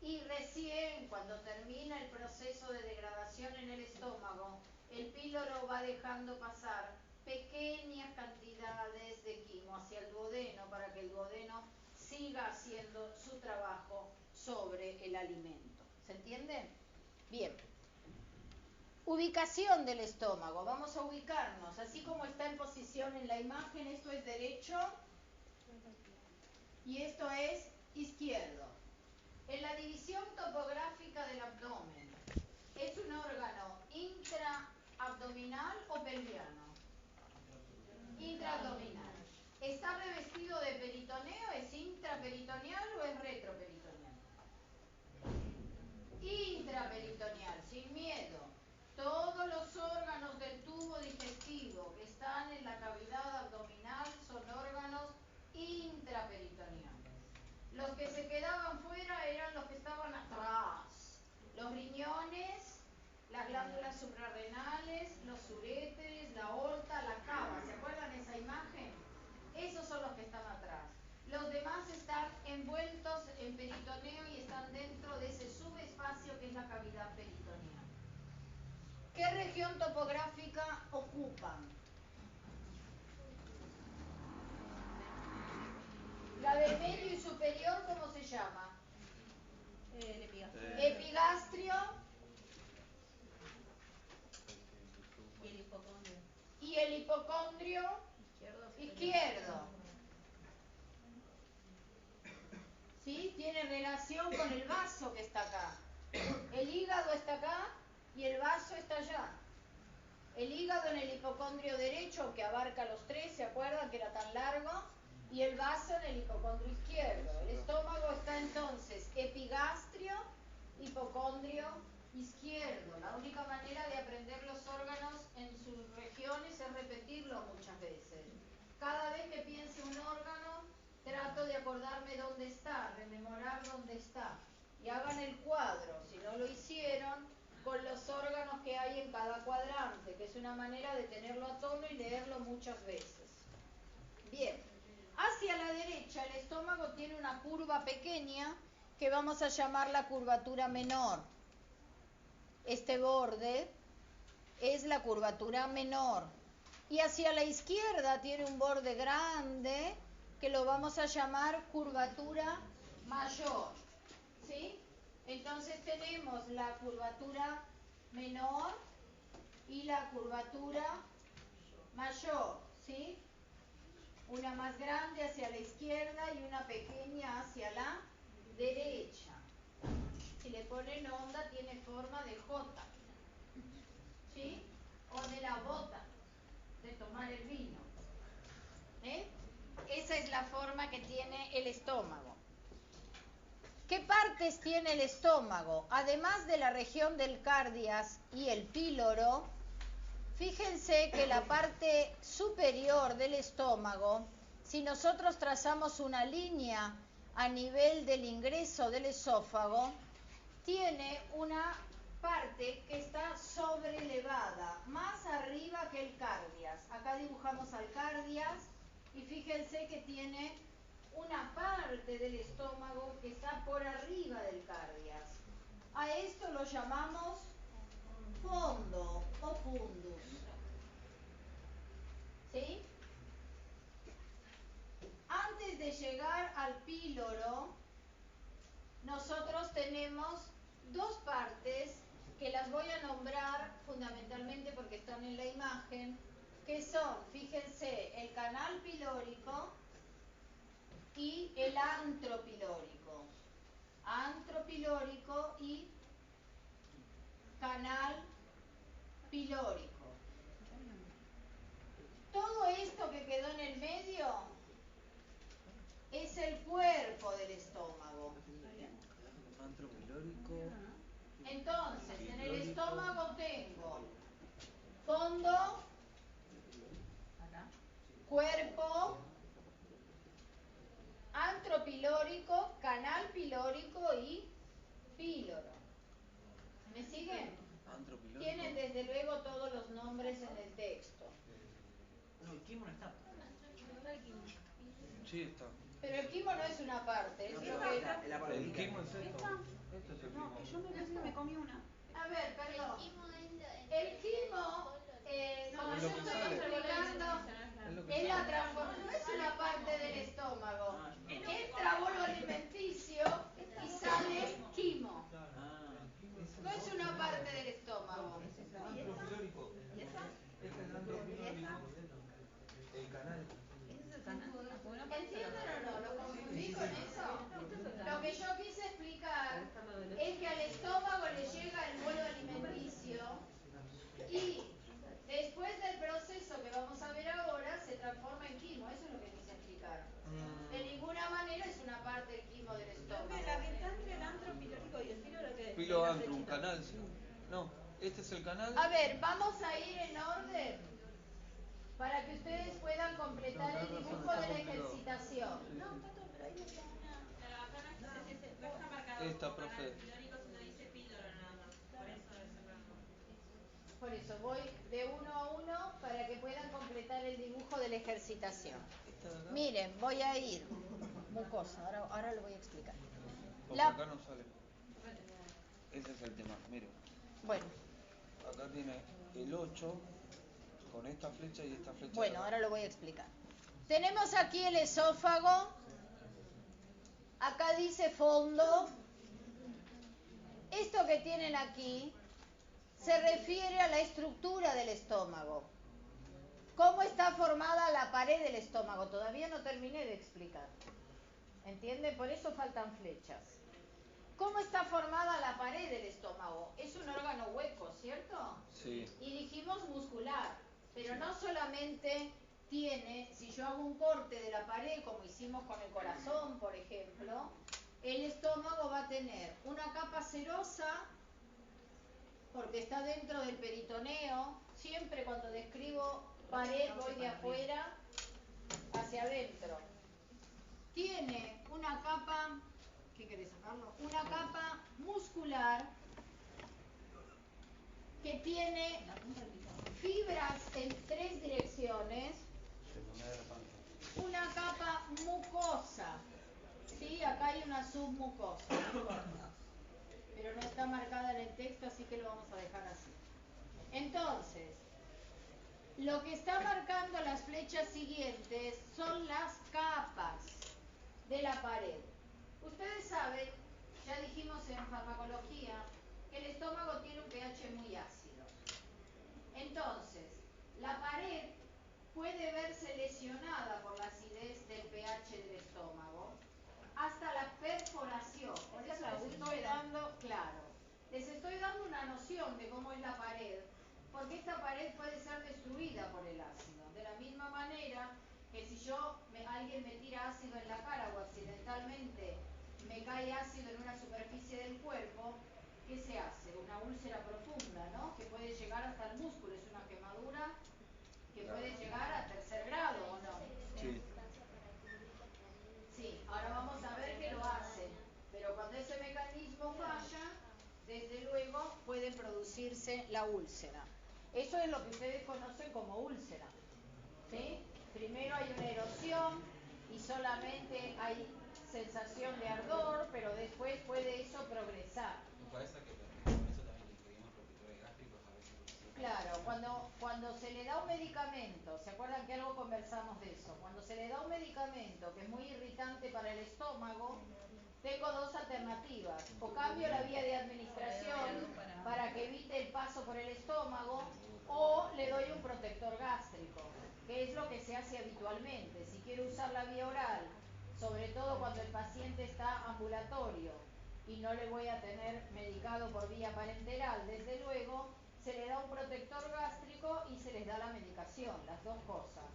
Y recién cuando termina el proceso de degradación en el estómago, el píloro va dejando pasar pequeñas cantidades de quimo hacia el duodeno para que el duodeno siga haciendo su trabajo sobre el alimento. ¿Se entiende? Bien. Ubicación del estómago. Vamos a ubicarnos. Así como está en posición en la imagen, esto es derecho y esto es izquierdo. En la división topográfica del abdomen, ¿es un órgano intraabdominal o pelviano? Intraabdominal. ¿Está revestido de de peritoneo es intraperitoneal o es retroperitoneal. Intraperitoneal, sin miedo. Todos los órganos del tubo digestivo que están en la cavidad abdominal son órganos intraperitoneales. Los que se quedaban fuera eran los que estaban atrás. Los riñones, las glándulas suprarrenales, los uréteres, la aorta, la cava. ¿Se acuerdan de esa imagen? Esos son los que están atrás. Los demás están envueltos en peritoneo y están dentro de ese subespacio que es la cavidad peritoneal. ¿Qué región topográfica ocupan? La del medio y superior, ¿cómo se llama? El epigastrio. Epigastrio Y el hipocondrio. y el hipocondrio izquierdo. ¿Sí? Tiene relación con el vaso que está acá. El hígado está acá y el vaso está allá. El hígado en el hipocondrio derecho, que abarca los tres, ¿se acuerdan que era tan largo? Y el vaso en el hipocondrio izquierdo. El estómago está entonces epigastrio, hipocondrio izquierdo. La única manera de aprender los órganos en sus regiones es repetirlo muchas veces. Cada vez que piense un órgano, trato de acordarme dónde está, rememorar dónde está. Y hagan el cuadro, si no lo hicieron, con los órganos que hay en cada cuadrante, que es una manera de tenerlo a tono y leerlo muchas veces. Bien, hacia la derecha el estómago tiene una curva pequeña que vamos a llamar la curvatura menor. Este borde es la curvatura menor. Y hacia la izquierda tiene un borde grande que lo vamos a llamar curvatura mayor. ¿Sí? Entonces tenemos la curvatura menor y la curvatura mayor, ¿sí? Una más grande hacia la izquierda y una pequeña hacia la derecha. Si le ponen onda tiene forma de J, ¿sí? O de la bota, de tomar el vino. Esa es la forma que tiene el estómago. ¿Qué partes tiene el estómago? Además de la región del cardias y el píloro, fíjense que la parte superior del estómago, si nosotros trazamos una línea a nivel del ingreso del esófago, tiene una parte que está sobrelevada, más arriba que el cardias. Acá dibujamos al cardias y fíjense que tiene una parte del estómago que está por arriba del cardias. A esto lo llamamos fondo o fundus. ¿Sí? Antes de llegar al píloro, nosotros tenemos dos partes que las voy a nombrar fundamentalmente porque están en la imagen, que son, fíjense, el canal pilórico y el antropilórico. Antropilórico y canal pilórico. Todo esto que quedó en el medio es el cuerpo del estómago. Antropilórico. Entonces, en el estómago tengo fondo, cuerpo, antropilórico, canal pilórico y píloro. ¿Me siguen? Antropilórico. Tienen desde luego todos los nombres en el texto. No, el quimo no está. Sí, está. Pero el quimo no es una parte, es lo que... El quimo es esto. Esto es el quimo. No, que yo me comí una. A ver, perdón. El quimo, como Es yo lo que estoy sale. explicando, Es lo que es la sale. transformación, no es una parte del estómago. Entra bolo alimenticio y sale quimo. No es una parte del estómago. Antropilórico. ¿Y esa? Este es el antropilórico. El canal. ¿Ese es el canal? Ah, porque no parece ¿Entienden o no? ¿Lo confundí con eso? Este es el Lo canal. que yo quise explicar es que al estómago le llega el bolo alimenticio y después del proceso que vamos a ver ahora se transforma en quimo. Eso es lo que quise explicar. es el canal. A ver, vamos a ir en orden para que ustedes puedan completar el dibujo de la ejercitación. No, Pato, pero ahí decía una. Pero acá no está marcado Esta, como canal profe. pilórico, sino dice píloro nada más. Por eso debe ser raro. Por eso voy de uno a uno para que puedan completar el dibujo de la ejercitación. Miren, voy a ir. Mucosa, ahora lo voy a explicar. Porque acá no sale. Ese es el tema, miren. Bueno, Acá tiene el 8 con esta flecha y esta flecha. bueno, ahora lo voy a explicar. Tenemos aquí el esófago. Acá dice fondo. Esto que tienen aquí se refiere a la estructura del estómago. ¿Cómo está formada la pared del estómago? Todavía no terminé de explicar. ¿Entienden? Por eso faltan flechas. ¿Cómo está formada la pared del estómago? Es un órgano hueco, ¿cierto? Sí. Y dijimos muscular, pero no solamente tiene, si yo hago un corte de la pared, como hicimos con el corazón, por ejemplo, el estómago va a tener una capa serosa, porque está dentro del peritoneo. Siempre cuando describo pared voy de afuera hacia adentro. Tiene una capa, ¿qué querés sacarlo? Una capa muscular que tiene fibras en 3 direcciones, una capa mucosa, ¿sí? Acá hay una submucosa, no importa, pero no está marcada en el texto, así que lo vamos a dejar así. Entonces, lo que está marcando las flechas siguientes son las capas de la pared. Ustedes saben, ya dijimos en farmacología, que el estómago tiene un pH muy ácido. Entonces, la pared puede verse lesionada por la acidez del pH del estómago hasta la perforación. Por eso les estoy dando, claro, les estoy dando una noción de cómo es la pared, porque esta pared puede ser destruida por el ácido. De la misma manera que si alguien me tira ácido en la cara o accidentalmente me cae ácido en una superficie del cuerpo, ¿qué se hace? Una úlcera profunda, ¿no? Que puede llegar hasta el músculo, es una quemadura que puede llegar a 3er grado, ¿o no? Sí. Sí, ahora vamos a ver que lo hacen, pero cuando ese mecanismo falla, desde luego puede producirse la úlcera. Eso es lo que ustedes conocen como úlcera, ¿sí? Primero hay una erosión y solamente hay sensación de ardor, pero después puede eso progresar. Parece que con eso también incluimos protectores gástricos a veces. Claro, cuando se le da un medicamento, ¿se acuerdan que algo conversamos de eso? Cuando se le da un medicamento que es muy irritante para el estómago, tengo 2 alternativas. O cambio la vía de administración para que evite el paso por el estómago, o le doy un protector gástrico, que es lo que se hace habitualmente. Si quiero usar la vía oral, sobre todo cuando el paciente está ambulatorio y no le voy a tener medicado por vía parenteral, desde luego, se le da un protector gástrico y se les da la medicación, las 2 cosas.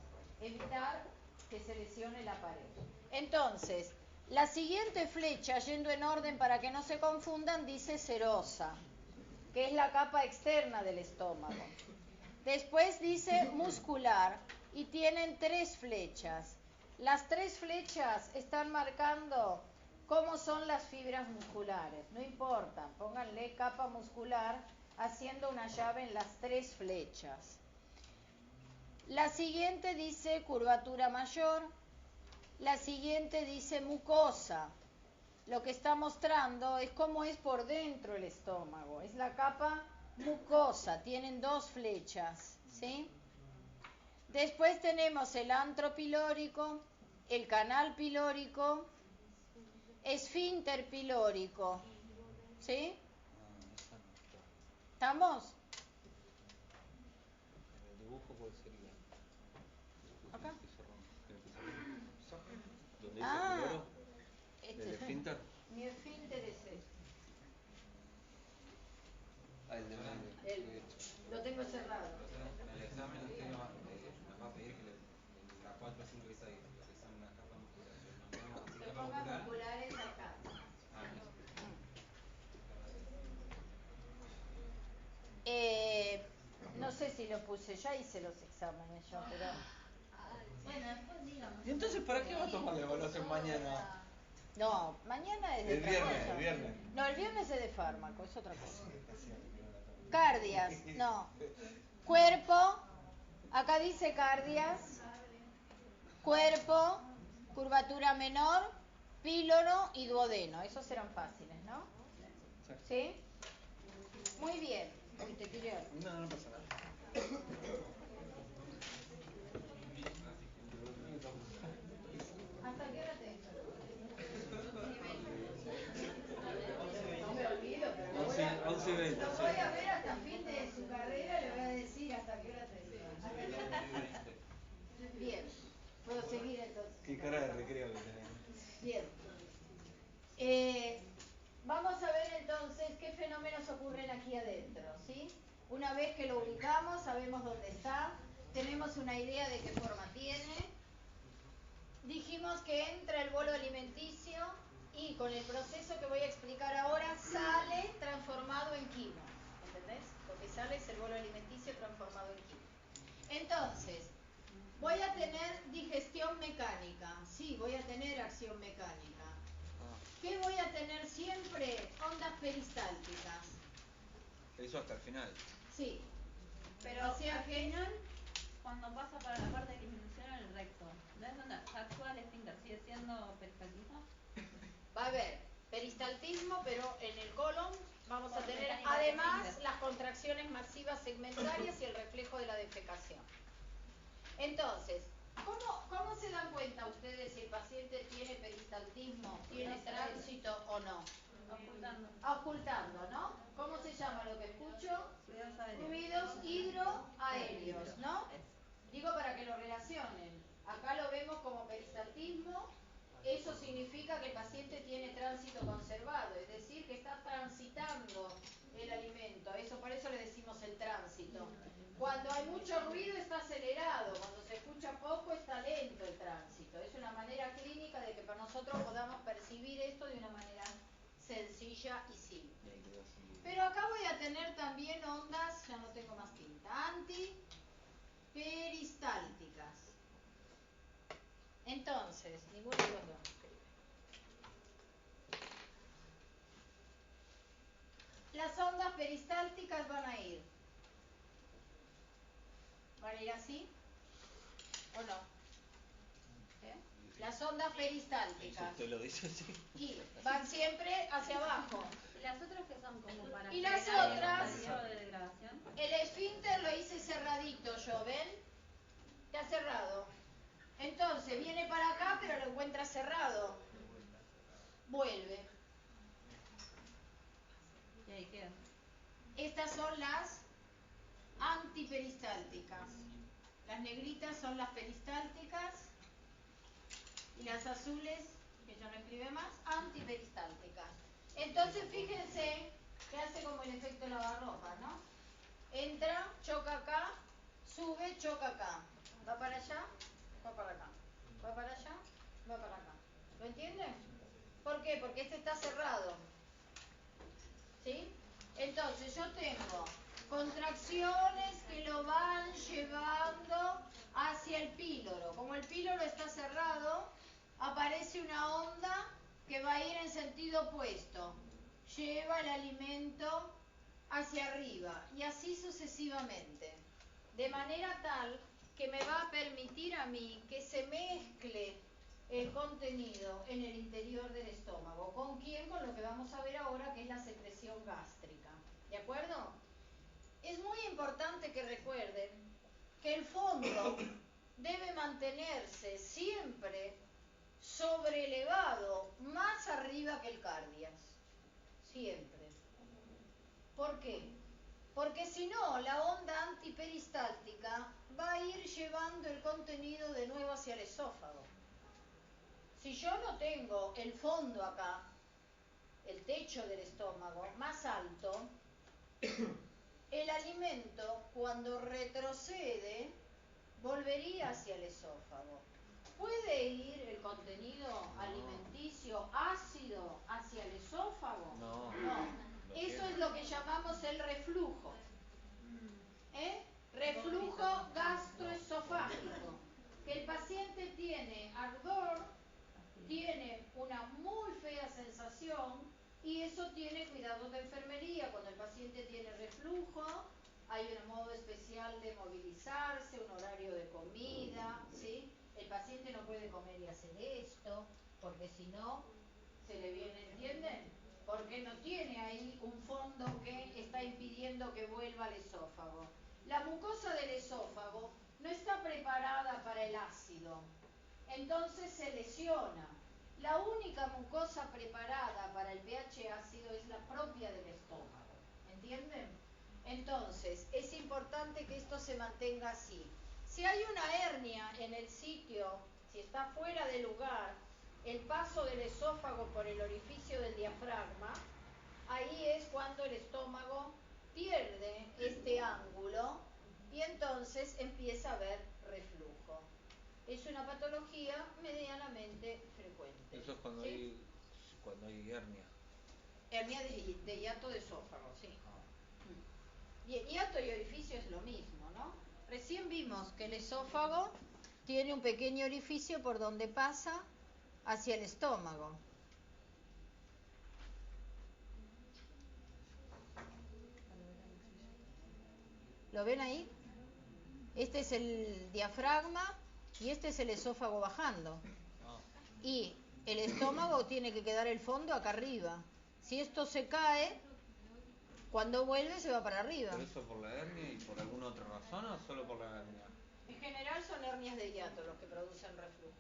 Evitar que se lesione la pared. Entonces, la siguiente flecha, yendo en orden para que no se confundan, dice serosa, que es la capa externa del estómago. Después dice muscular y tienen 3 flechas. Las 3 flechas están marcando cómo son las fibras musculares. No importa, pónganle capa muscular haciendo una llave en las 3 flechas. La siguiente dice curvatura mayor. La siguiente dice mucosa. Lo que está mostrando es cómo es por dentro el estómago. Es la capa mucosa. Tienen 2 flechas, ¿sí? Después tenemos el antro pilórico, el canal pilórico, esfínter pilórico, ¿sí? ¿Estamos? El dibujo, ¿cuál sería? Acá. ¿Dónde dice piloro? ¿El esfínter? Mi esfínter es este. Ah, el de medio. Lo tengo cerrado. En el examen usted nos va a pedir que la 4 o 5 que dice ahí, que son unas capas musculares. Nos ponemos así Que capa pongan muscular. musculares acá. si lo puse, ya hice los exámenes yo, pero... Bueno, después digamos. ¿Y entonces para qué va a tomar la evaluación mañana? No, mañana es de El otra viernes, cosa. el viernes. No, el viernes es de fármaco, es otra cosa. Cardias, no. Cuerpo, acá dice cardias. Cuerpo, curvatura menor, píloro y duodeno. Esos eran fáciles, ¿no? ¿Sí? Muy bien. Uy, te tiré algo. No, no pasa nada. ¿Hasta qué hora te? No me olvido, pero lo voy a, 11:20. lo voy a ver hasta fin de su carrera, le voy a decir hasta qué hora te. Bien, puedo seguir entonces. Qué cara de recreo que tenés. Bien. Vamos a ver entonces qué fenómenos ocurren aquí adentro, ¿sí? Una vez que lo ubicamos, sabemos dónde está, tenemos una idea de qué forma tiene. Dijimos que entra el bolo alimenticio y con el proceso que voy a explicar ahora sale transformado en quimo. ¿Entendés? Lo que sale es el bolo alimenticio transformado en quimo. Entonces, voy a tener digestión mecánica. Sí, voy a tener acción mecánica. ¿Qué voy a tener siempre? Ondas peristálticas. Eso hasta el final. Sí. Pero O sea al que... final, cuando pasa para la parte de eliminación en el recto, ¿no es donde actúa el esfínter? ¿Sigue siendo peristaltismo? Va a haber peristaltismo, pero en el colon vamos a Por tener mecánica de además esfínter. las contracciones masivas segmentarias y el reflejo de la defecación. Entonces, ¿cómo se dan cuenta ustedes si el paciente tiene peristaltismo, tiene tránsito o no? Ocultando. Ocultando, ¿no? ¿Cómo se llama lo que escucho? Ruidos hidroaéreos, ¿no? Digo para que lo relacionen. Acá lo vemos como peristaltismo. Eso significa que el paciente tiene tránsito conservado, es decir, que está transitando el alimento. Eso, por eso le decimos el tránsito. Cuando hay mucho ruido está acelerado, cuando se escucha poco está lento el tránsito. Es una manera clínica de que para nosotros podamos percibir esto de una manera sencilla y simple. Pero acá voy a tener también ondas, ya no tengo más tinta, antiperistálticas. Entonces, ninguno de los dos escribe. Las ondas peristálticas van a ir así o no. Las ondas peristálticas. Usted lo dice así. Y van siempre hacia abajo. ¿Y las otras que son como para Y las frenar el otras, periodo de degradación? el esfínter lo hice cerradito yo, ¿ven? Está cerrado. Entonces viene para acá, pero lo encuentra cerrado. Vuelve. Y ahí queda. Estas son las antiperistálticas. Las negritas son las peristálticas y las azules, que ya no escribe más, antiperistálticas. Entonces fíjense que hace como el efecto lavarropas, ¿no? Entra, choca acá, sube, choca acá. Va para allá, va para acá. Va para allá, va para acá. ¿Lo entienden? ¿Por qué? Porque este está cerrado. ¿Sí? Entonces yo tengo contracciones que lo van llevando hacia el píloro. Como el píloro está cerrado, aparece una onda que va a ir en sentido opuesto. Lleva el alimento hacia arriba y así sucesivamente. De manera tal que me va a permitir a mí que se mezcle el contenido en el interior del estómago. ¿Con quién? Con lo que vamos a ver ahora, que es la secreción gástrica. ¿De acuerdo? Es muy importante que recuerden que el fondo debe mantenerse siempre sobrelevado, más arriba que el cardias. Siempre. ¿Por qué? Porque si no, la onda antiperistáltica va a ir llevando el contenido de nuevo hacia el esófago. Si yo no tengo el fondo acá, el techo del estómago, más alto, el alimento, cuando retrocede, volvería hacia el esófago. ¿Puede ir el contenido alimenticio ácido hacia el esófago? No. Eso es lo que llamamos el reflujo. reflujo gastroesofágico, que el paciente tiene ardor, tiene una muy fea sensación y eso tiene cuidados de enfermería. Cuando el paciente tiene reflujo, hay un modo especial de movilizarse, un horario de comida, ¿sí? El paciente no puede comer y hacer esto, porque si no, se le viene, ¿entienden? Porque no tiene ahí un fondo que está impidiendo que vuelva al esófago. La mucosa del esófago no está preparada para el ácido, entonces se lesiona. La única mucosa preparada para el pH ácido es la propia del estómago, ¿entienden? Entonces, es importante que esto se mantenga así. Si hay una hernia en el sitio, si está fuera de lugar, el paso del esófago por el orificio del diafragma, ahí es cuando el estómago pierde este ángulo y entonces empieza a haber reflujo. Es una patología medianamente frecuente. Eso es cuando, ¿sí? cuando hay hernia. Hernia de hiato de esófago, sí. Y el hiato y orificio es lo mismo, ¿no? Recién vimos que el esófago tiene un pequeño orificio por donde pasa hacia el estómago. ¿Lo ven ahí? Este es el diafragma y este es el esófago bajando. Y el estómago tiene que quedar el fondo acá arriba. Si esto se cae, cuando vuelve se va para arriba. ¿Por eso por la hernia y por alguna otra razón o solo por la hernia? En general son hernias de hiato los que producen reflujo.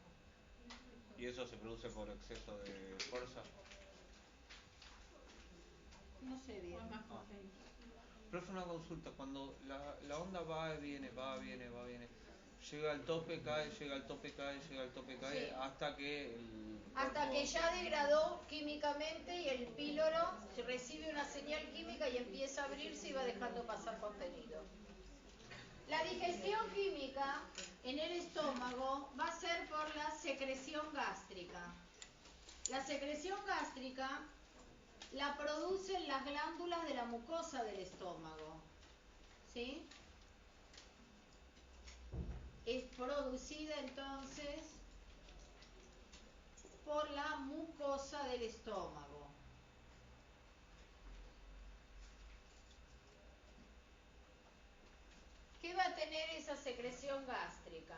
¿Y eso se produce por exceso de fuerza? No sé bien. Profe, una consulta, cuando la onda va y viene, llega al tope, cae, llega al tope, cae, llega al tope, cae, Sí. hasta que Hasta que ya degradó químicamente y el píloro recibe una señal química y empieza a abrirse y va dejando pasar contenido. La digestión química en el estómago va a ser por la secreción gástrica. La secreción gástrica la producen las glándulas de la mucosa del estómago. ¿Sí? Es producida entonces por la mucosa del estómago. ¿Qué va a tener esa secreción gástrica?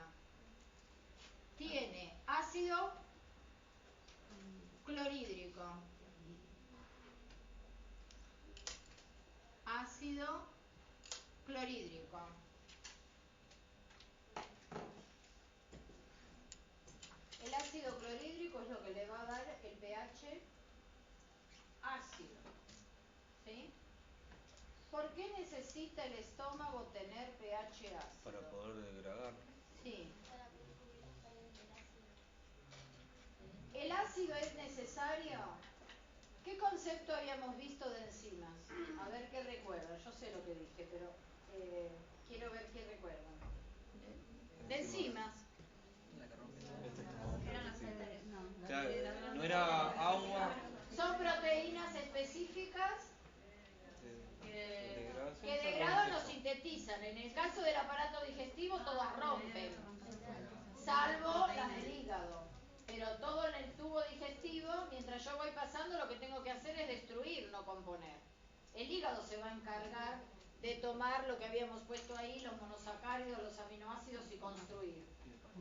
Tiene ácido clorhídrico, ácido clorhídrico. El ácido clorhídrico es lo que le va a dar el pH ácido. ¿Sí? ¿Por qué necesita el estómago tener pH ácido? para poder degradar. Sí. Para producir las paredes del ácido. ¿El ácido es necesario? ¿Qué concepto habíamos visto de enzimas? A ver qué recuerdan. Yo sé lo que dije, pero quiero ver qué recuerdan. De enzimas. La que rompe Eran las alderas, no, las Claro, degradadoras no era agua. Son proteínas específicas que degradan o sintetizan. En el caso del aparato digestivo todas rompen, salvo las del hígado. Pero todo en el tubo digestivo, mientras yo voy pasando, lo que tengo que hacer es destruir, no componer. El hígado se va a encargar de tomar lo que habíamos puesto ahí, los monosacáridos, los aminoácidos y construir.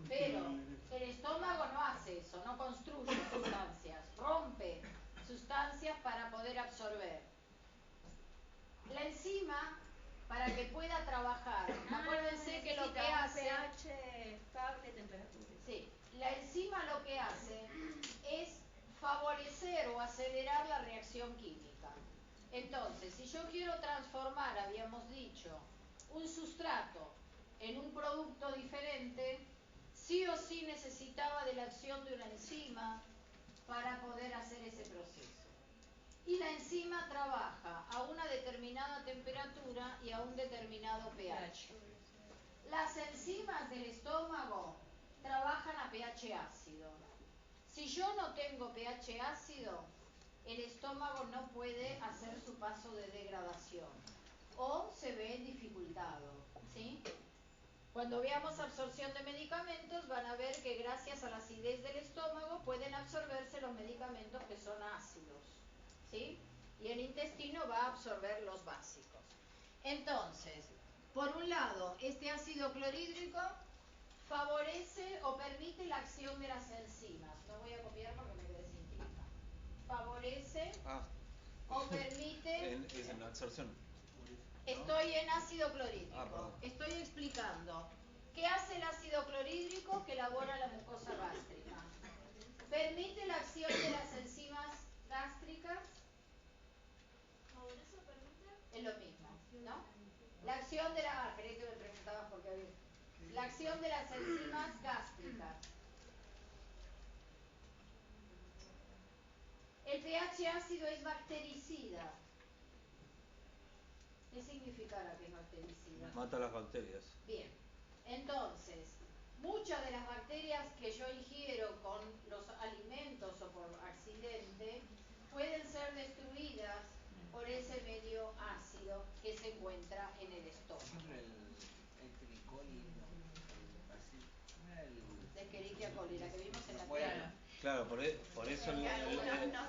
Pero el estómago no hace eso, no construye sustancias, rompe sustancias para poder absorber. La enzima, para que pueda trabajar, acuérdense que lo que hace... pH estable, temperatura. Sí, la enzima lo que hace es favorecer o acelerar la reacción química. Entonces, si yo quiero transformar, habíamos dicho, un sustrato en un producto diferente, sí o sí necesitaba de la acción de una enzima para poder hacer ese proceso. Y la enzima trabaja a una determinada temperatura y a un determinado pH. Las enzimas del estómago trabajan a pH ácido. Si yo no tengo pH ácido, el estómago no puede hacer su paso de degradación. o se ve dificultado, ¿sí? Cuando veamos absorción de medicamentos van a ver que gracias a la acidez del estómago pueden absorberse los medicamentos que son ácidos, ¿sí? Y el intestino va a absorber los básicos. Entonces, por un lado, este ácido clorhídrico favorece o permite la acción de las enzimas. No voy a copiar porque me quedé sin tinta. Favorece o permite... Es en la absorción. Estoy en ácido clorhídrico. Perdón. Estoy explicando. ¿Qué hace el ácido clorhídrico que elabora la mucosa gástrica? Permite la acción de las enzimas gástricas. ¿Favorece o permite? Es lo mismo, ¿no? La acción de la... creí que me preguntabas por qué había... La acción de las enzimas gástricas. El pH ácido es bactericida. ¿Qué significará que es bactericida? Mata las bacterias. Bien, entonces, muchas de las bacterias que yo ingiero con los alimentos o por accidente pueden ser destruidas por ese medio ácido que se encuentra en el Por estómago. ejemplo, el Tricoli, no, así, ¿cómo era el...? Escherichia coli, la que vimos en la Bueno, tierra. Claro, por eso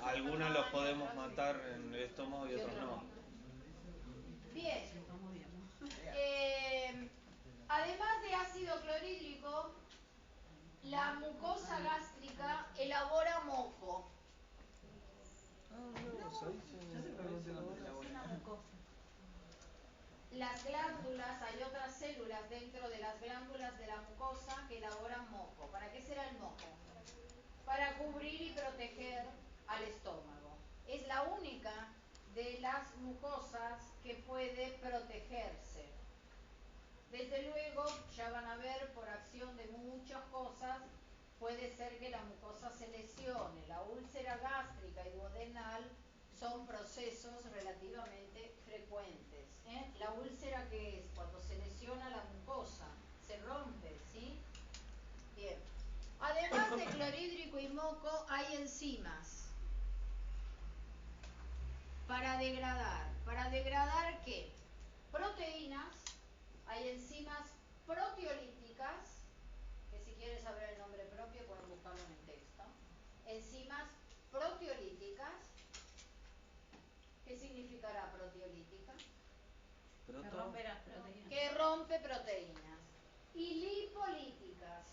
algunos los podemos matar en el estómago y otros no. Bien. Estamos bien. Además de ácido clorhídrico, la mucosa gástrica elabora moco. Una mucosa. Las glándulas, hay otras células dentro de las glándulas de la mucosa que elaboran moco. ¿Para qué será el moco? Para cubrir y proteger al estómago. Es la única de las mucosas que puede protegerse. Desde luego, ya van a ver, por acción de muchas cosas, puede ser que la mucosa se lesione. La úlcera gástrica y duodenal son procesos relativamente frecuentes. La úlcera, ¿qué es? Cuando se lesiona la mucosa, se rompe, ¿sí? Bien. Además de clorhídrico y moco, hay enzimas para degradar. ¿Para degradar qué? Proteínas. Hay enzimas proteolíticas, que si quieren saber el nombre propio pueden buscarlo en el texto. Enzimas proteolíticas. ¿Qué significará proteolítica? Que rompe las proteínas. Que rompe proteínas. Y lipolíticas.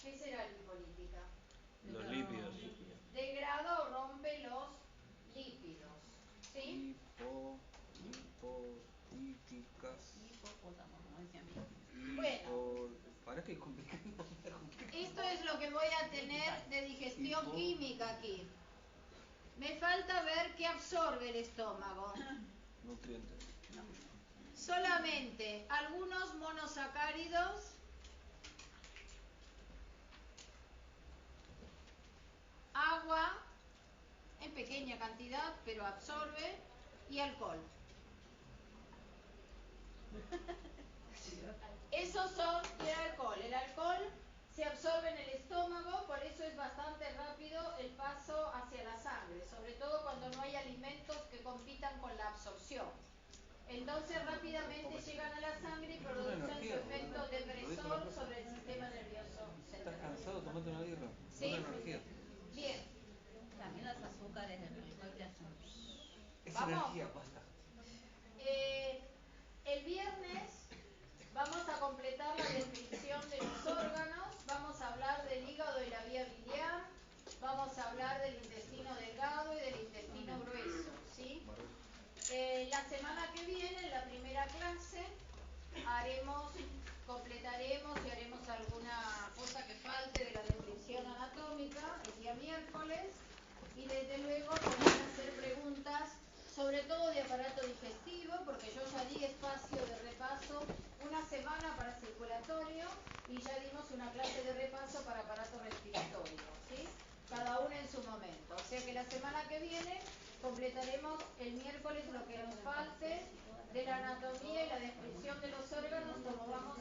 ¿Qué será lipolítica? Los lípidos. Degrada o rompe los lípidos. ¿Sí? Lipolíticas. Hipopótamo, como decía mi. Bueno. Para que complicado. Esto es lo que voy a tener de digestión química aquí. Me falta ver qué absorbe el estómago. Nutrientes. Solamente algunos monosacáridos, agua, en pequeña cantidad, pero absorbe, y alcohol. Esos son, y el alcohol. El alcohol se absorbe en el estómago, por eso es bastante rápido el paso hacia la sangre, sobre todo cuando no hay alimentos que compitan con la absorción. Entonces rápidamente llegan a la sangre y producen su efecto depresor sobre el sistema nervioso central. ¿Estás cansado? Tomate una birra. ¿Sí? Una energía. Bien. También los azúcares del alcohol te hacen. es Vamos. energía, basta. El viernes vamos a completar la descripción de los órganos, vamos a hablar del hígado y la vía biliar, vamos a hablar del intestino delgado y del intestino grueso, ¿sí? La semana que viene, en la primera clase, completaremos y haremos alguna cosa que falte de la descripción anatómica el día miércoles, y desde luego podrán hacer preguntas sobre todo de aparato digestivo, porque yo ya di espacio de repaso una semana para circulatorio y ya dimos una clase de repaso para aparato respiratorio, ¿sí? Cada una en su momento. O sea que la semana que viene completaremos el miércoles lo que nos falte de la anatomía y la descripción de los órganos como vamos